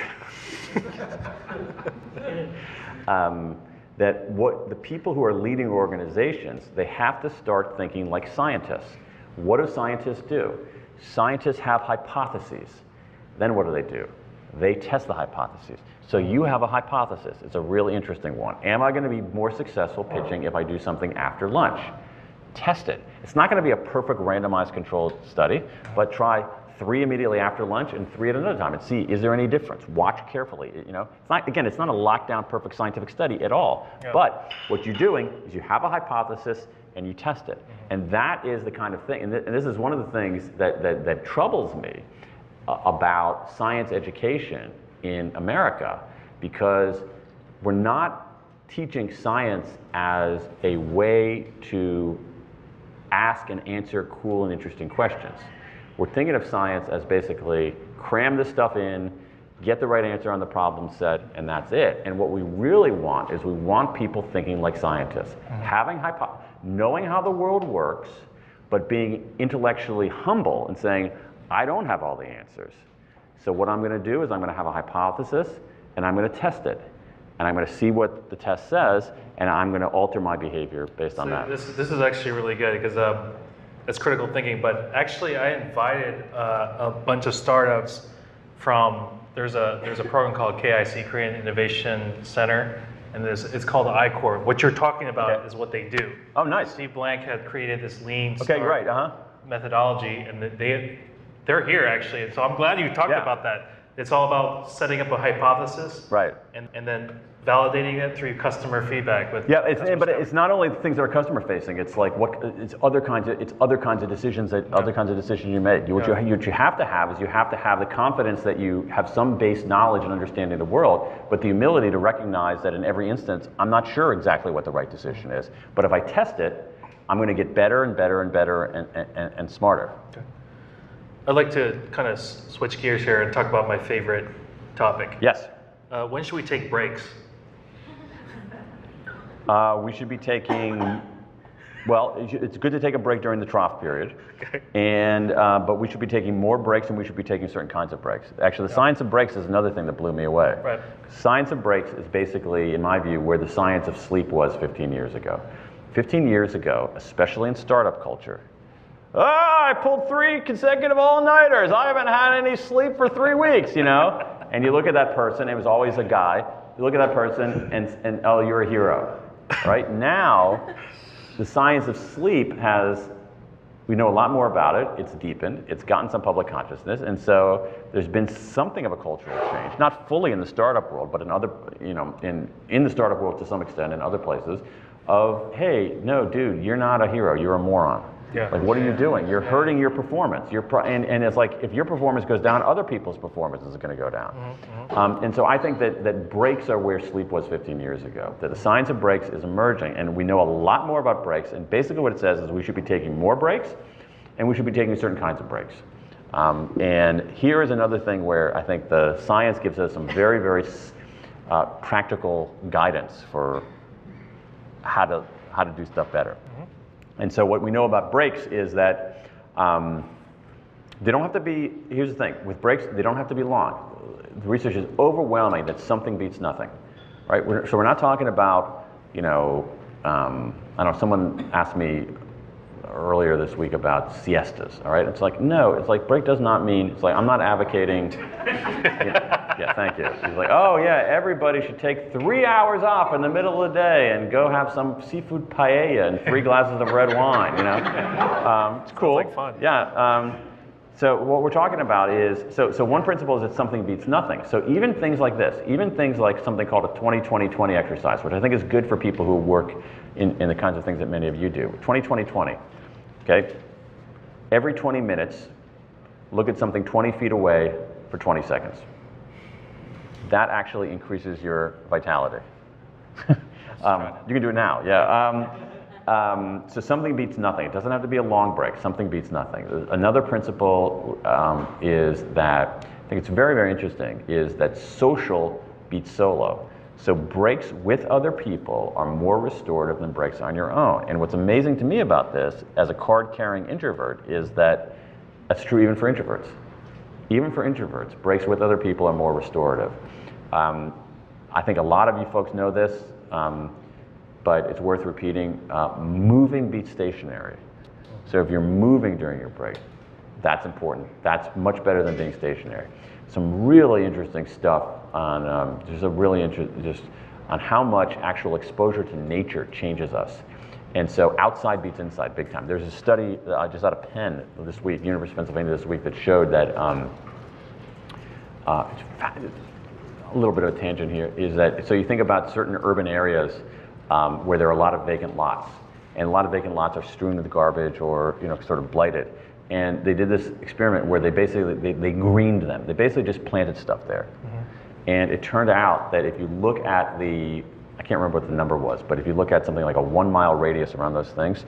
That what the people who are leading organizations, they have to start thinking like scientists. What do scientists do? Scientists have hypotheses. Then what do? They test the hypotheses. So you have a hypothesis. It's a really interesting one. Am I going to be more successful pitching if I do something after lunch? Test it. It's not going to be a perfect randomized controlled study, but try 3 immediately after lunch and 3 at another time, and see, is there any difference? Watch carefully. It's not a lockdown perfect scientific study at all. Yeah. But what you're doing is you have a hypothesis and you test it. And that is the kind of thing, and this is one of the things that troubles me about science education in America, because we're not teaching science as a way to ask and answer cool and interesting questions. We're thinking of science as basically cram this stuff in, get the right answer on the problem set, and that's it. And what we really want is we want people thinking like scientists, knowing how the world works, but being intellectually humble and saying, I don't have all the answers. So what I'm going to do is I'm going to have a hypothesis, and I'm going to test it. And I'm going to see what the test says, and I'm going to alter my behavior based on that. This is actually really good because it's critical thinking. But actually, I invited a bunch of startups from. There's a program called KIC, Korean Innovation Center, and it's called I-Core. What you're talking about is what they do. Oh, nice. Steve Blank had created this lean methodology, and they're here actually. So I'm glad you talked about that. It's all about setting up a hypothesis, right, and then validating it through customer feedback. But it's not only the things that are customer facing. It's like it's other kinds of decisions you make. What you have to have is you have to have the confidence that you have some base knowledge and understanding of the world, but the humility to recognize that in every instance, I'm not sure exactly what the right decision is. But if I test it, I'm going to get better and better and better and smarter. Okay. I'd like to kind of switch gears here and talk about my favorite topic. Yes. When should we take breaks? We should be taking, well, it's good to take a break during the trough period. Okay. But we should be taking more breaks, and we should be taking certain kinds of breaks. Actually, the science of breaks is another thing that blew me away. Right. Science of breaks is basically, in my view, where the science of sleep was 15 years ago. 15 years ago, especially in startup culture, I pulled 3 consecutive all-nighters. I haven't had any sleep for 3 weeks, you know? And you look at that person, it was always a guy. You look at that person and oh, you're a hero. Right? Now, the science of sleep we know a lot more about it. It's deepened. It's gotten some public consciousness. And so there's been something of a cultural change, not fully in the startup world, but in other, in the startup world to some extent, in other places, of, hey, no, dude, you're not a hero. You're a moron. Yeah. Like, what are you doing? You're hurting your performance. And it's like, if your performance goes down, other people's performance is going to go down. Mm-hmm. And so I think that breaks are where sleep was 15 years ago. That the science of breaks is emerging, and we know a lot more about breaks. And basically what it says is we should be taking more breaks, and we should be taking certain kinds of breaks. And here is another thing where I think the science gives us some very, very practical guidance for how to do stuff better. Mm-hmm. And so what we know about breaks is that they don't have to be, here's the thing, with breaks, they don't have to be long. The research is overwhelming that something beats nothing, right? So we're not talking about, I don't know, someone asked me earlier this week about siestas, all right? It's like, no, it's like break does not mean, it's like, I'm not advocating, yeah, thank you. He's like, oh yeah, everybody should take 3 hours off in the middle of the day and go have some seafood paella and 3 glasses of red wine, It's cool. Sounds like fun. Yeah. So what we're talking about is, so one principle is that something beats nothing. So even things like this, even things like something called a 20-20-20 exercise, which I think is good for people who work in the kinds of things that many of you do. 20-20-20, okay? Every 20 minutes, look at something 20 feet away for 20 seconds. That actually increases your vitality. You can do it now, yeah. So something beats nothing. It doesn't have to be a long break. Something beats nothing. Another principle is that, I think it's very, very interesting, is that social beats solo. So breaks with other people are more restorative than breaks on your own. And what's amazing to me about this, as a card-carrying introvert, is that that's true even for introverts. Even for introverts, breaks with other people are more restorative. I think a lot of you folks know this, but it's worth repeating. Moving beats stationary. So if you're moving during your break, that's important. That's much better than being stationary. Some really interesting stuff on just on how much actual exposure to nature changes us. And so outside beats inside big time. There's a study just out of Penn this week, University of Pennsylvania this week, that showed that, a little bit of a tangent here, is that, so you think about certain urban areas where there are a lot of vacant lots, and a lot of vacant lots are strewn with garbage or sort of blighted. And they did this experiment where they basically, they greened them. They basically just planted stuff there. Mm-hmm. And it turned out that if you look at I can't remember what the number was, but if you look at something like a 1 mile radius around those things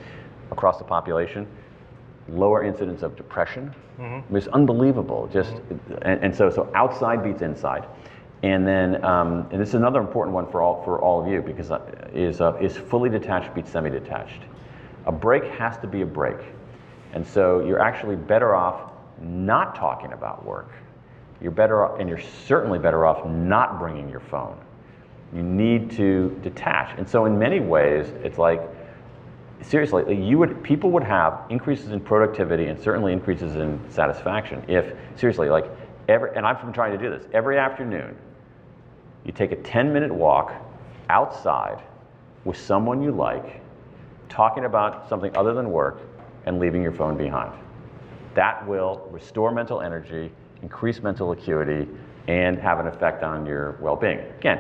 across the population, lower incidence of depression. It's unbelievable. And so outside beats inside. And then, and this is another important one for all of you, because is fully detached beats semi-detached. A break has to be a break. And so you're actually better off not talking about work. You're better off, and you're certainly better off not bringing your phone. You need to detach. And so in many ways, it's like, seriously, people would have increases in productivity and certainly increases in satisfaction if, seriously, like and I've been trying to do this, every afternoon, you take a 10-minute walk outside with someone you like, talking about something other than work, and leaving your phone behind. That will restore mental energy, increase mental acuity, and have an effect on your well-being. Again,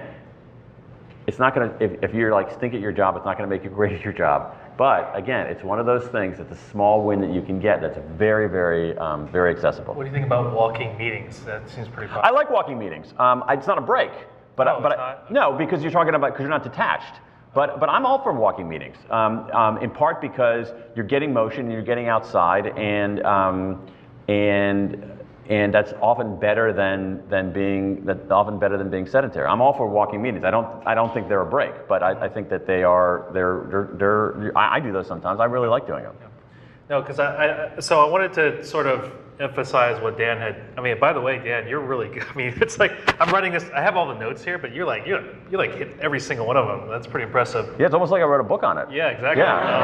it's not going to, if you're like stink at your job, it's not going to make you great at your job. But again, it's one of those things, it's a small win that you can get that's very, very, very accessible. What do you think about walking meetings? That seems pretty popular. I like walking meetings. It's not a break, but no, because you're talking about, because you're not detached. But I'm all for walking meetings, in part because you're getting motion and you're getting outside, and that's often better than being sedentary. I'm all for walking meetings. I don't think they're a break, but I think that I do those sometimes. I really like doing them. No, because so I wanted to sort of emphasize what Dan had. I mean, by the way, Dan, you're really good. I mean, it's like I'm writing this. I have all the notes here, but you hit every single one of them. That's pretty impressive. Yeah, it's almost like I wrote a book on it. Yeah, exactly. Yeah.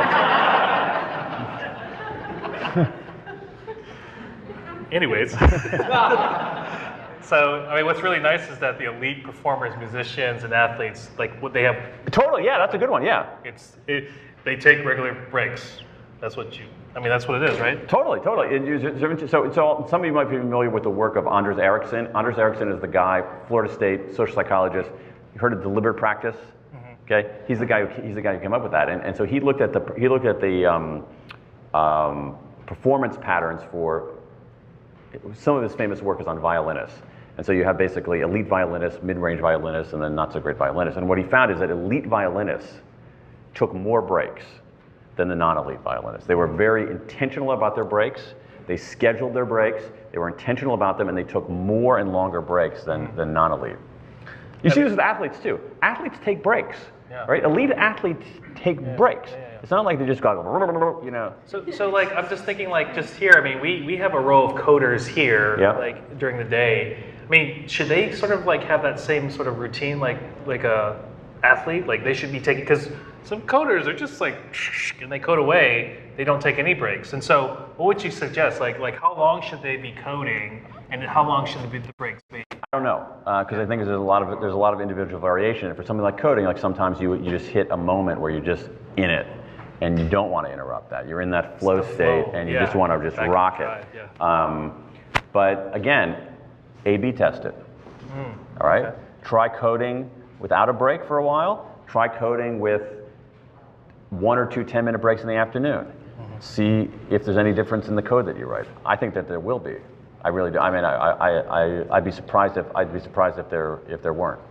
Anyways. So, I mean, what's really nice is that the elite performers, musicians, and athletes, like what they have. Totally, yeah, that's a good one, yeah. They take regular breaks. That's what it is, right? Totally. So some of you might be familiar with the work of Anders Ericsson. Anders Ericsson is the guy, Florida State social psychologist. You heard of deliberate practice? Okay, he's the guy who came up with that. And so he looked at the performance patterns for some of his famous work is on violinists. And so you have basically elite violinists, mid-range violinists, and then not so great violinists. And what he found is that elite violinists took more breaks than the non-elite violinists. They were very intentional about their breaks. They scheduled their breaks. They were intentional about them, and they took more and longer breaks than non-elite. You see this with athletes too. Athletes take breaks, right? Elite athletes take breaks. It's not like they just go, you know. So like I'm just thinking like just here. I mean, we have a row of coders here, like during the day. I mean, should they sort of like have that same sort of routine like a athlete? Like they should be taking, because some coders are just like, and they code away. They don't take any breaks. And so, what would you suggest? Like how long should they be coding, and how long should the breaks be? I don't know, because I think there's a lot of individual variation. And for something like coding, like sometimes you just hit a moment where you're just in it, and you don't want to interrupt that. You're in that flow state, and you just want to just rock it. But again, A/B test it. All right, try coding without a break for a while. Try coding with 1 or 2 10-minute breaks in the afternoon. See if there's any difference in the code that you write. I think that there will be. I really do. I mean, I'd be surprised if there weren't.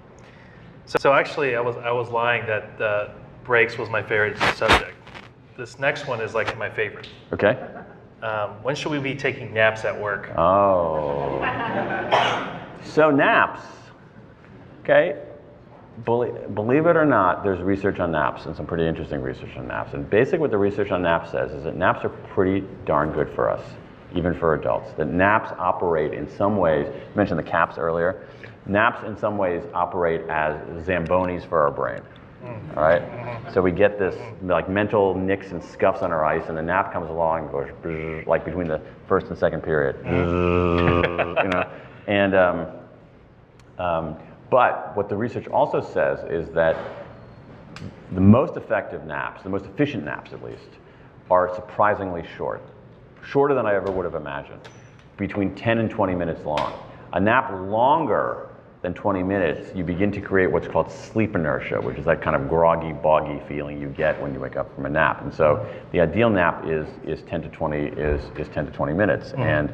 So actually, I was lying that breaks was my favorite subject. This next one is like my favorite. Okay. When should we be taking naps at work? Oh. So naps. Okay. Believe it or not, there's research on naps, and some pretty interesting research on naps. And basically what the research on naps says is that naps are pretty darn good for us, even for adults. That naps operate in some ways, you mentioned the caps earlier, naps in some ways operate as Zambonis for our brain. All right? So we get this like mental nicks and scuffs on our ice, and the nap comes along and goes like between the first and second period. You know? And but what the research also says is that the most effective naps, the most efficient naps at least, are surprisingly short. Shorter than I ever would have imagined. Between 10 and 20 minutes long. A nap longer than 20 minutes, you begin to create what's called sleep inertia, which is that kind of groggy, boggy feeling you get when you wake up from a nap. And so the ideal nap is 10 to 20 minutes. And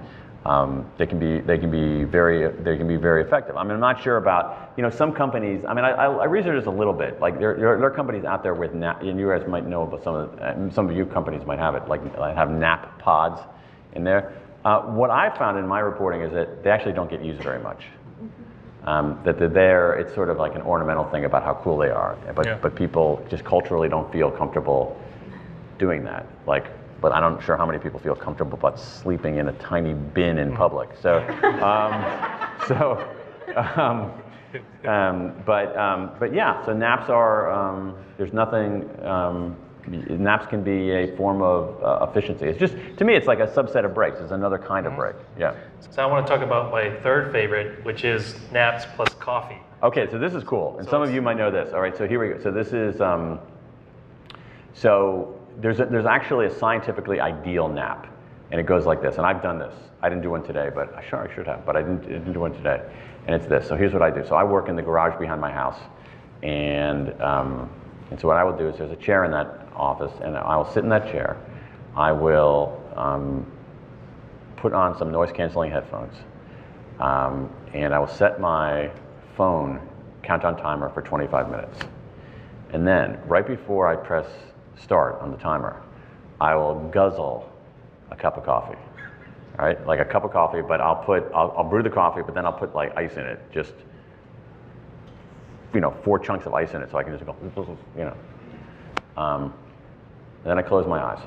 they can be very effective. I mean, I'm not sure about, some companies. I mean, I researched this a little bit. Like there are companies out there with nap, and you guys might know about some of you companies might have it, like have nap pods in there. What I found in my reporting is that they actually don't get used very much. That they're there, it's sort of like an ornamental thing about how cool they are, but people just culturally don't feel comfortable doing that. But I'm not sure how many people feel comfortable about sleeping in a tiny bin in public. But yeah, so naps are, there's nothing, naps can be a form of efficiency. It's just, to me, it's like a subset of breaks. It's another kind of break, yeah. So I want to talk about my third favorite, which is naps plus coffee. Okay, so this is cool, and some of you might know this. All right, so here we go. So this is, there's actually a scientifically ideal nap, and it goes like this. And I've done this. I didn't do one today, but I should have, but I didn't do one today. And it's this. So here's what I do. So I work in the garage behind my house, and so what I will do is there's a chair in that office, and I will sit in that chair. I will put on some noise-canceling headphones, and I will set my phone countdown timer for 25 minutes. And then, right before I press start on the timer, I will guzzle a cup of coffee. All right, like a cup of coffee, but I'll brew the coffee, but then I'll put like ice in it, just 4 chunks of ice in it, so I can just go, and then I close my eyes.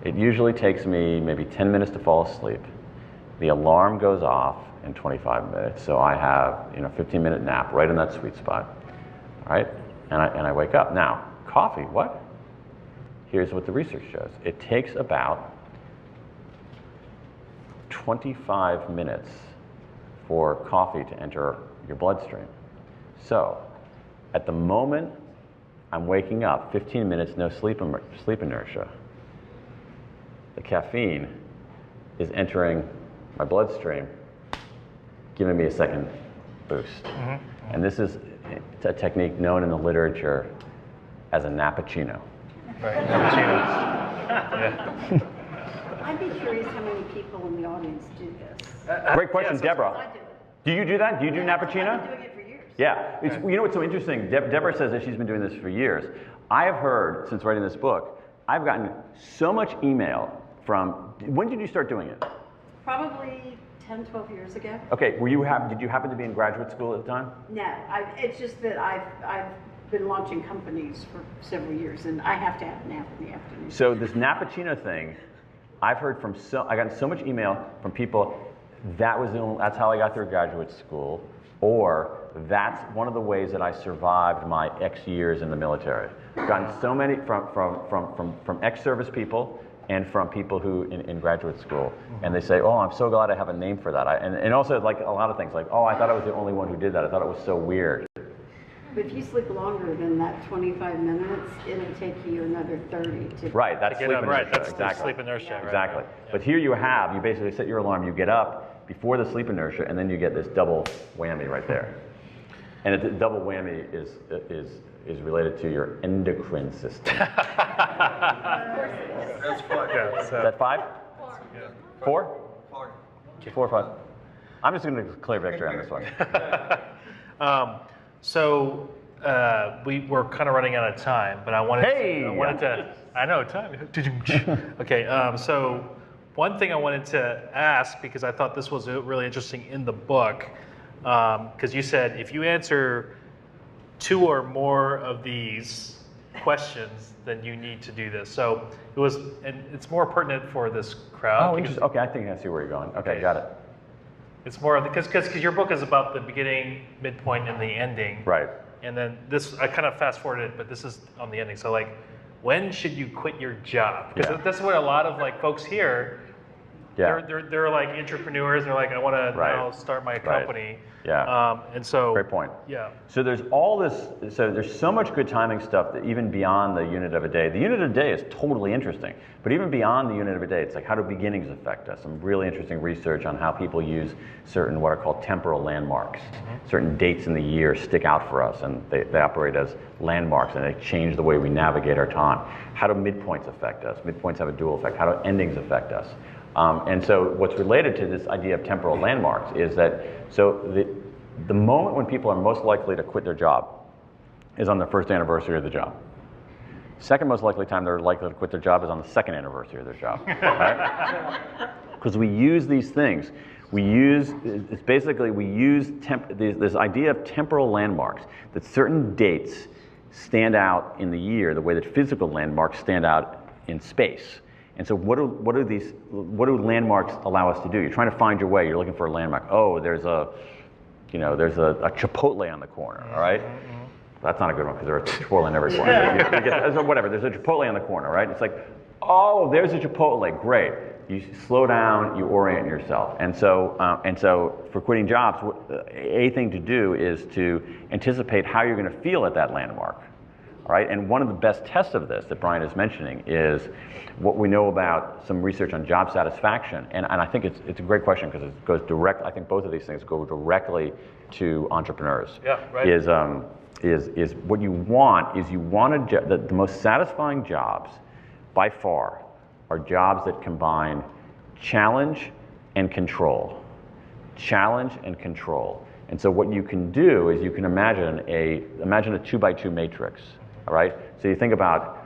It usually takes me maybe 10 minutes to fall asleep. The alarm goes off in 25 minutes, so I have 15-minute nap right in that sweet spot. All right, and I wake up. Now, coffee, what? Here's what the research shows. It takes about 25 minutes for coffee to enter your bloodstream. So, at the moment I'm waking up, 15 minutes, no sleep inertia. The caffeine is entering my bloodstream, giving me a second boost. Mm-hmm. And this is a technique known in the literature as a nappuccino. Right, nappuccinos. Yeah. I'd be curious how many people in the audience do this. Great question, Deborah. I do it. Do you do that? Do you do nappuccino? I've been doing it for years. Yeah. What's so interesting? Deborah says that she's been doing this for years. I have heard, since writing this book, I've gotten so much email from, when did you start doing it? Probably 10, 12 years ago. Okay, did you happen to be in graduate school at the time? No, it's just that I've been launching companies for several years, and I have to have a nap in the afternoon. So this nappuccino thing, I've heard from I got so much email from people, that's how I got through graduate school, or that's one of the ways that I survived my X years in the military. I've gotten so many from ex-service people and from people who in graduate school, and they say, "Oh, I'm so glad I have a name for that." And also like a lot of things, like, "Oh, I thought I was the only one who did that. I thought it was so weird." But if you sleep longer than that 25 minutes, it'll take you another 30 to... Right, that's sleep inertia. Right, that's exactly. the sleep inertia. Right? Exactly. Yeah. But here you basically set your alarm, you get up before the sleep inertia, and then you get this double whammy right there. And the double whammy is related to your endocrine system. That's 5. Yeah, Is that 5? 4? 4. 4 or 5. I'm just going to declare victory on this one. So we're kind of running out of time, but I wanted to. I know time. Okay. So one thing I wanted to ask, because I thought this was really interesting in the book, because you said if you answer 2 or more of these questions, then you need to do this. So it was, and it's more pertinent for this crowd. Oh, interesting. Okay, I think I see where you're going. Okay, got it. It's more of because your book is about the beginning, midpoint, and the ending. Right. And then this, I kind of fast forwarded, but this is on the ending. So like, when should you quit your job? Because that's what a lot of like folks here. Yeah. They're like entrepreneurs. They're like, I want to now start my company. Yeah. And so. Great point. Yeah. So there's all this. So there's so much good timing stuff that even beyond the unit of a day. The unit of a day is totally interesting, but even beyond the unit of a day, it's like, how do beginnings affect us? Some really interesting research on how people use certain what are called temporal landmarks. Mm-hmm. Certain dates in the year stick out for us, and they operate as landmarks, and they change the way we navigate our time. How do midpoints affect us? Midpoints have a dual effect. How do endings affect us? And so what's related to this idea of temporal landmarks is that, the moment when people are most likely to quit their job is on the first anniversary of the job. Second most likely time they're likely to quit their job is on the second anniversary of their job, right? Because we use these things. We use this idea of temporal landmarks, that certain dates stand out in the year the way that physical landmarks stand out in space. And so what do landmarks allow us to do? You're trying to find your way, you're looking for a landmark. Oh, there's a Chipotle on the corner, all right? That's not a good one because there's a Chipotle in every corner. Whatever, there's a Chipotle on the corner, right? It's like, oh, there's a Chipotle, great. You slow down, you orient yourself. And so for quitting jobs, a thing to do is to anticipate how you're going to feel at that landmark. All right, and one of the best tests of this that Brian is mentioning is what we know about some research on job satisfaction. And I think it's a great question because it goes direct. I think both of these things go directly to entrepreneurs. Yeah, right. Is what you want is the most satisfying jobs by far are jobs that combine challenge and control. Challenge and control. And so what you can do is you can imagine a 2x2 matrix. All right. So you think about,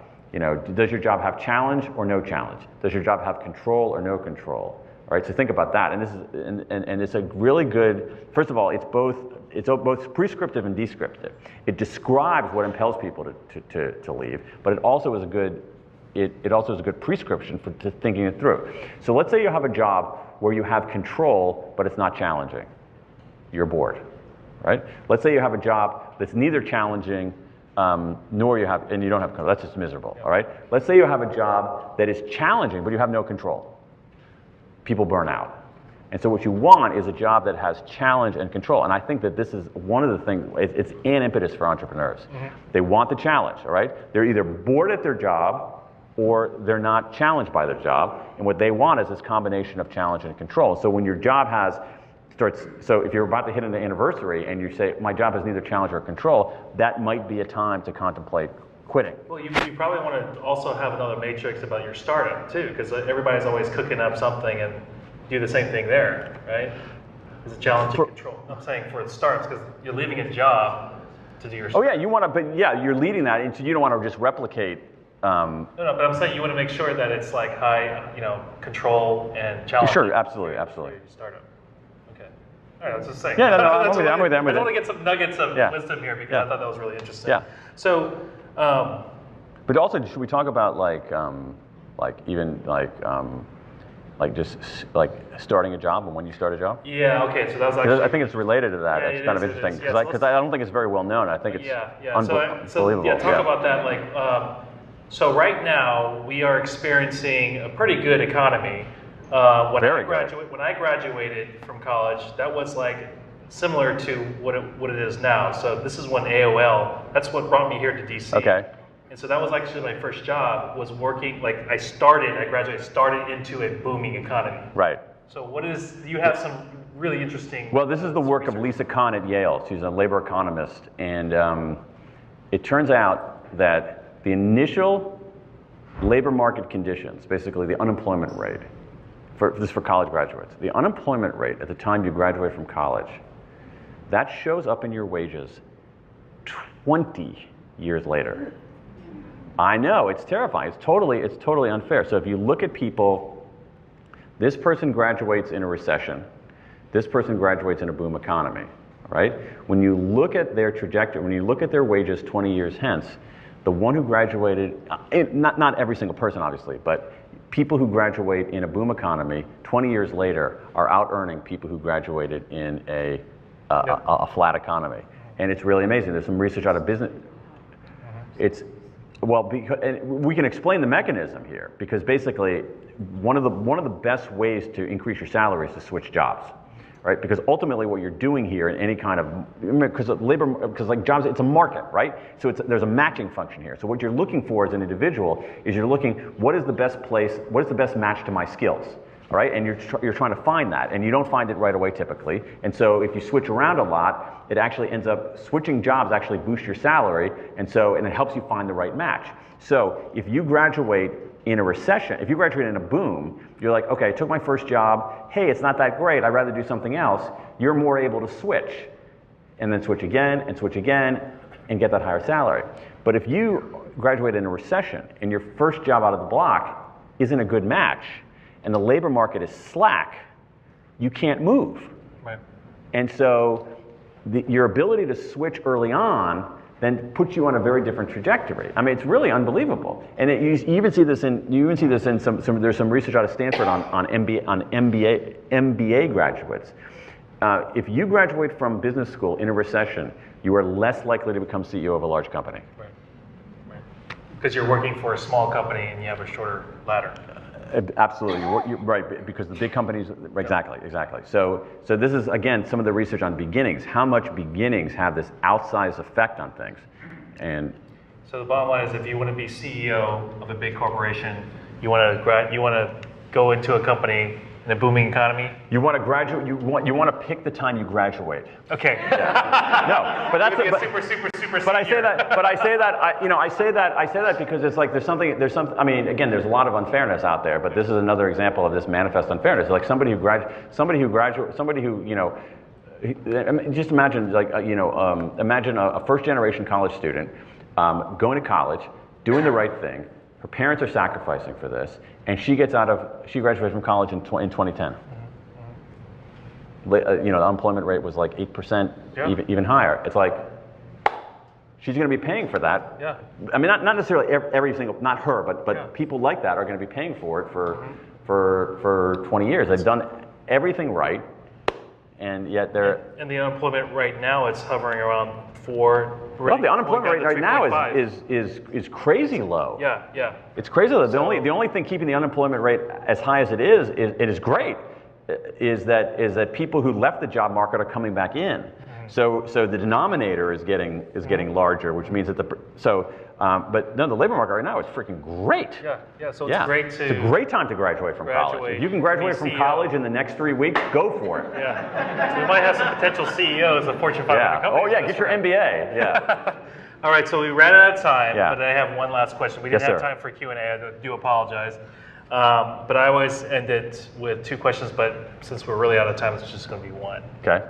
does your job have challenge or no challenge? Does your job have control or no control? All right. So think about that. And this is and it's a really good. First of all, it's both prescriptive and descriptive. It describes what impels people to leave, but it also is a good prescription for thinking it through. So let's say you have a job where you have control, but it's not challenging. You're bored, right? Let's say you have a job that's neither challenging and you don't have control. That's just miserable, all right? Let's say you have a job that is challenging, but you have no control. People burn out. And so what you want is a job that has challenge and control. And I think that this is one of the things, it's an impetus for entrepreneurs. They want the challenge, all right? They're either bored at their job or they're not challenged by their job. And what they want is this combination of challenge and control. So when your job so if you're about to hit an anniversary and you say, my job has neither challenge or control, that might be a time to contemplate quitting. Well, you probably want to also have another matrix about your startup too, because everybody's always cooking up something and do the same thing there, right? It's a challenge and control. I'm saying for the startups, because you're leaving a job to do your startup. Oh yeah, you're leading that, and so you don't want to just replicate. No, but I'm saying you want to make sure that it's like high, control and challenge. Sure, absolutely. For your startup. All right, I was just saying. Yeah, no, I'm with you. I want to get some nuggets of wisdom here because I thought that was really interesting. Yeah. So, but also, should we talk about just starting a job and when you start a job? Yeah. Okay. So that was actually. I think it's related to that. It's kind of interesting because I don't think it's very well known. I think it's unbelievable. Talk about that. So right now we are experiencing a pretty good economy. When I graduated from college, that was like similar to what it is now. So this is when AOL. That's what brought me here to DC. Okay. And so that was actually my first job. Was working I graduated, started into a booming economy. Right. So you have some really interesting. Well, this is the work of Lisa Kahn at Yale. She's a labor economist, and it turns out that the initial labor market conditions, basically the unemployment rate. This is for college graduates. The unemployment rate at the time you graduate from college, that shows up in your wages 20 years later. I know, it's terrifying. It's totally unfair. So if you look at people, this person graduates in a recession. This person graduates in a boom economy, right? When you look at their trajectory, when you look at their wages 20 years hence, the one who graduated, not every single person obviously, but people who graduate in a boom economy 20 years later are out earning people who graduated in a flat economy. And it's really amazing. There's some research out of business. And we can explain the mechanism here because basically one of the best ways to increase your salary is to switch jobs. Right? Because ultimately what you're doing here in any kind of, because jobs, it's a market, right? So there's a matching function here. So what you're looking for as an individual is you're looking, what is the best match to my skills? All right, and you're trying to find that, and you don't find it right away typically. And so if you switch around a lot, it actually ends up, switching jobs actually boosts your salary, and it helps you find the right match. So if you graduate in a recession, if you graduate in a boom, you're like, okay, I took my first job. Hey, it's not that great. I'd rather do something else. You're more able to switch and then switch again and get that higher salary. But if you graduate in a recession and your first job out of the block isn't a good match and the labor market is slack, you can't move. Right. And so your ability to switch early on then puts you on a very different trajectory. I mean, it's really unbelievable. And you even see this in some there's some research out of Stanford on MBA graduates. If you graduate from business school in a recession, you are less likely to become CEO of a large company. Right. Because you're working for a small company and you have a shorter ladder. Absolutely, you're right, because the big companies, exactly. So this is, again, some of the research on beginnings, how much beginnings have this outsized effect on things. And so the bottom line is, if you want to be CEO of a big corporation, you want to go into a company in a booming economy. You want to graduate. You want to pick the time you graduate. Okay. Yeah. No, but that's super. But I say that. I say that because it's like there's something. I mean, again, there's a lot of unfairness out there, but this is another example of this manifest unfairness. Like somebody who just imagine imagine a first generation college student going to college, doing the right thing. Her parents are sacrificing for this, and she graduated from college in 2010. The unemployment rate was like 8%, even higher. It's like she's going to be paying for that. Yeah. I mean, not necessarily every single, not her, but people like that are going to be paying for it for 20 years. They've done everything right, and yet they're. And the unemployment right now, it's hovering around 4. Well, the unemployment rate right now is crazy low. Yeah. It's crazy low. The only thing keeping the unemployment rate as high as it is great, is that people who left the job market are coming back in. So the denominator is getting larger, which means that but no, the labor market right now is freaking great. Yeah. So it's great to. It's a great time to graduate from college. If you can graduate from college in the next 3 weeks, go for it. Yeah. So we might have some potential CEOs of Fortune 500 companies. Oh yeah, get your MBA. Yeah. All right, so we ran out of time, Yeah. but I have one last question. We didn't have time for Q&A. I do apologize. But I always end it with 2 questions, but since we're really out of time, it's just going to be 1. Okay.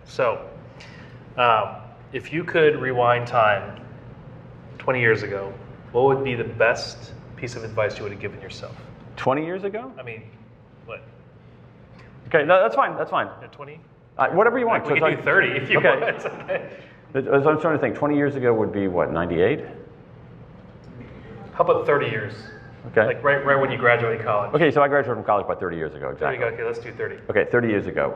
So if you could rewind time 20 years ago, what would be the best piece of advice you would have given yourself? 20 years ago? I mean, what? Okay, no, that's fine. 20? Whatever you want. We can do 30 if you want. Okay. I'm trying to think. 20 years ago would be what, 98? How about 30 years? Okay. Like right when you graduated college. Okay, so I graduated from college about 30 years ago, exactly. There you go. Okay, let's do 30. Okay, 30 years ago.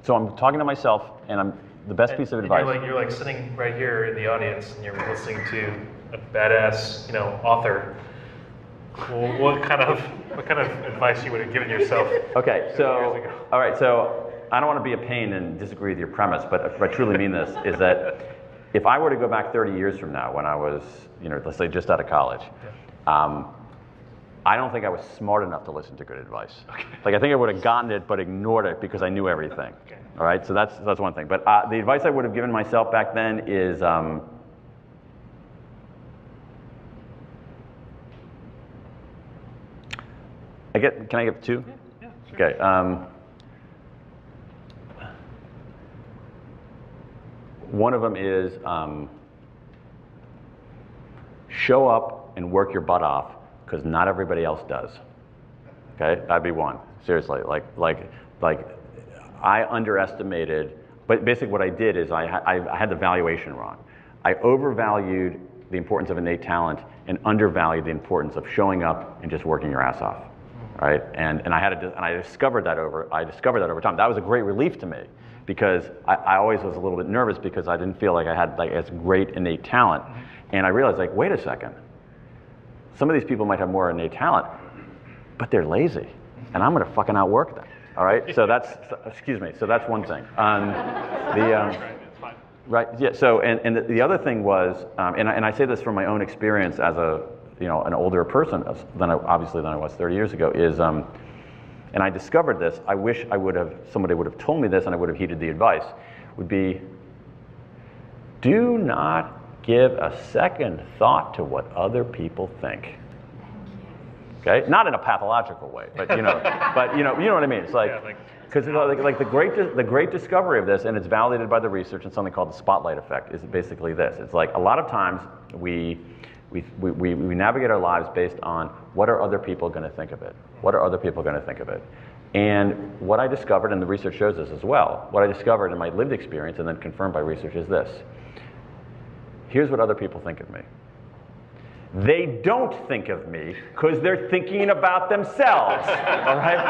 So I'm talking to myself, and the best piece of advice. You're like sitting right here in the audience, and you're listening to a badass, author. Well, what kind of advice you would have given yourself? Okay, so all right, so I don't want to be a pain and disagree with your premise, but if I truly mean this, is that if I were to go back 30 years from now, when I was, let's say just out of college, I don't think I was smart enough to listen to good advice. Okay. Like I think I would have gotten it, but ignored it because I knew everything. Okay. All right, so that's one thing. But the advice I would have given myself back then is. Can I give 2? Yeah, sure. Okay. One of them is show up and work your butt off, because not everybody else does. Okay, that'd be one. Seriously, like I underestimated. But basically, what I did is I had the valuation wrong. I overvalued the importance of innate talent and undervalued the importance of showing up and just working your ass off. Right, and I discovered that over time. That was a great relief to me, because I always was a little bit nervous because I didn't feel like I had as great innate talent, and I realized wait a second, some of these people might have more innate talent, but they're lazy, and I'm going to fucking outwork them. All right, so that's so that's one thing. Right, yeah. So and the other thing was, and I say this from my own experience as an older person than I was 30 years ago, is, and I discovered this, I wish somebody would have told me this and I would have heeded the advice, would be, do not give a second thought to what other people think. Okay, not in a pathological way, but you know what I mean. It's like, because like the great discovery of this, and it's validated by the research, and something called the spotlight effect, is basically this. It's like a lot of times we navigate our lives based on what are other people going to think of it? What are other people going to think of it? And what I discovered, and the research shows this as well, what I discovered in my lived experience and then confirmed by research is this. Here's what other people think of me. They don't think of me because they're thinking about themselves, all right?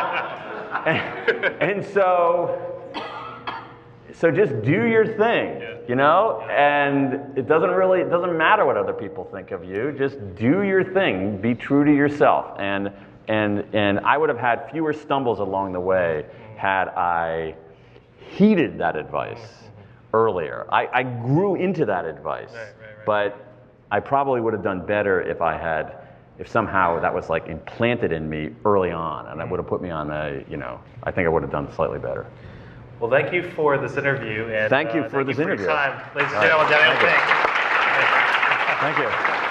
And so just do your thing, you know? And it doesn't matter what other people think of you. Just do your thing. Be true to yourself. And I would have had fewer stumbles along the way had I heeded that advice earlier. I grew into that advice, but I probably would have done better if somehow that was like implanted in me early on, and that would have put me on I think I would have done slightly better. Well, thank you for this interview. And thank you for this interview. Your time. Ladies and gentlemen, Daniel, thanks. Thank you.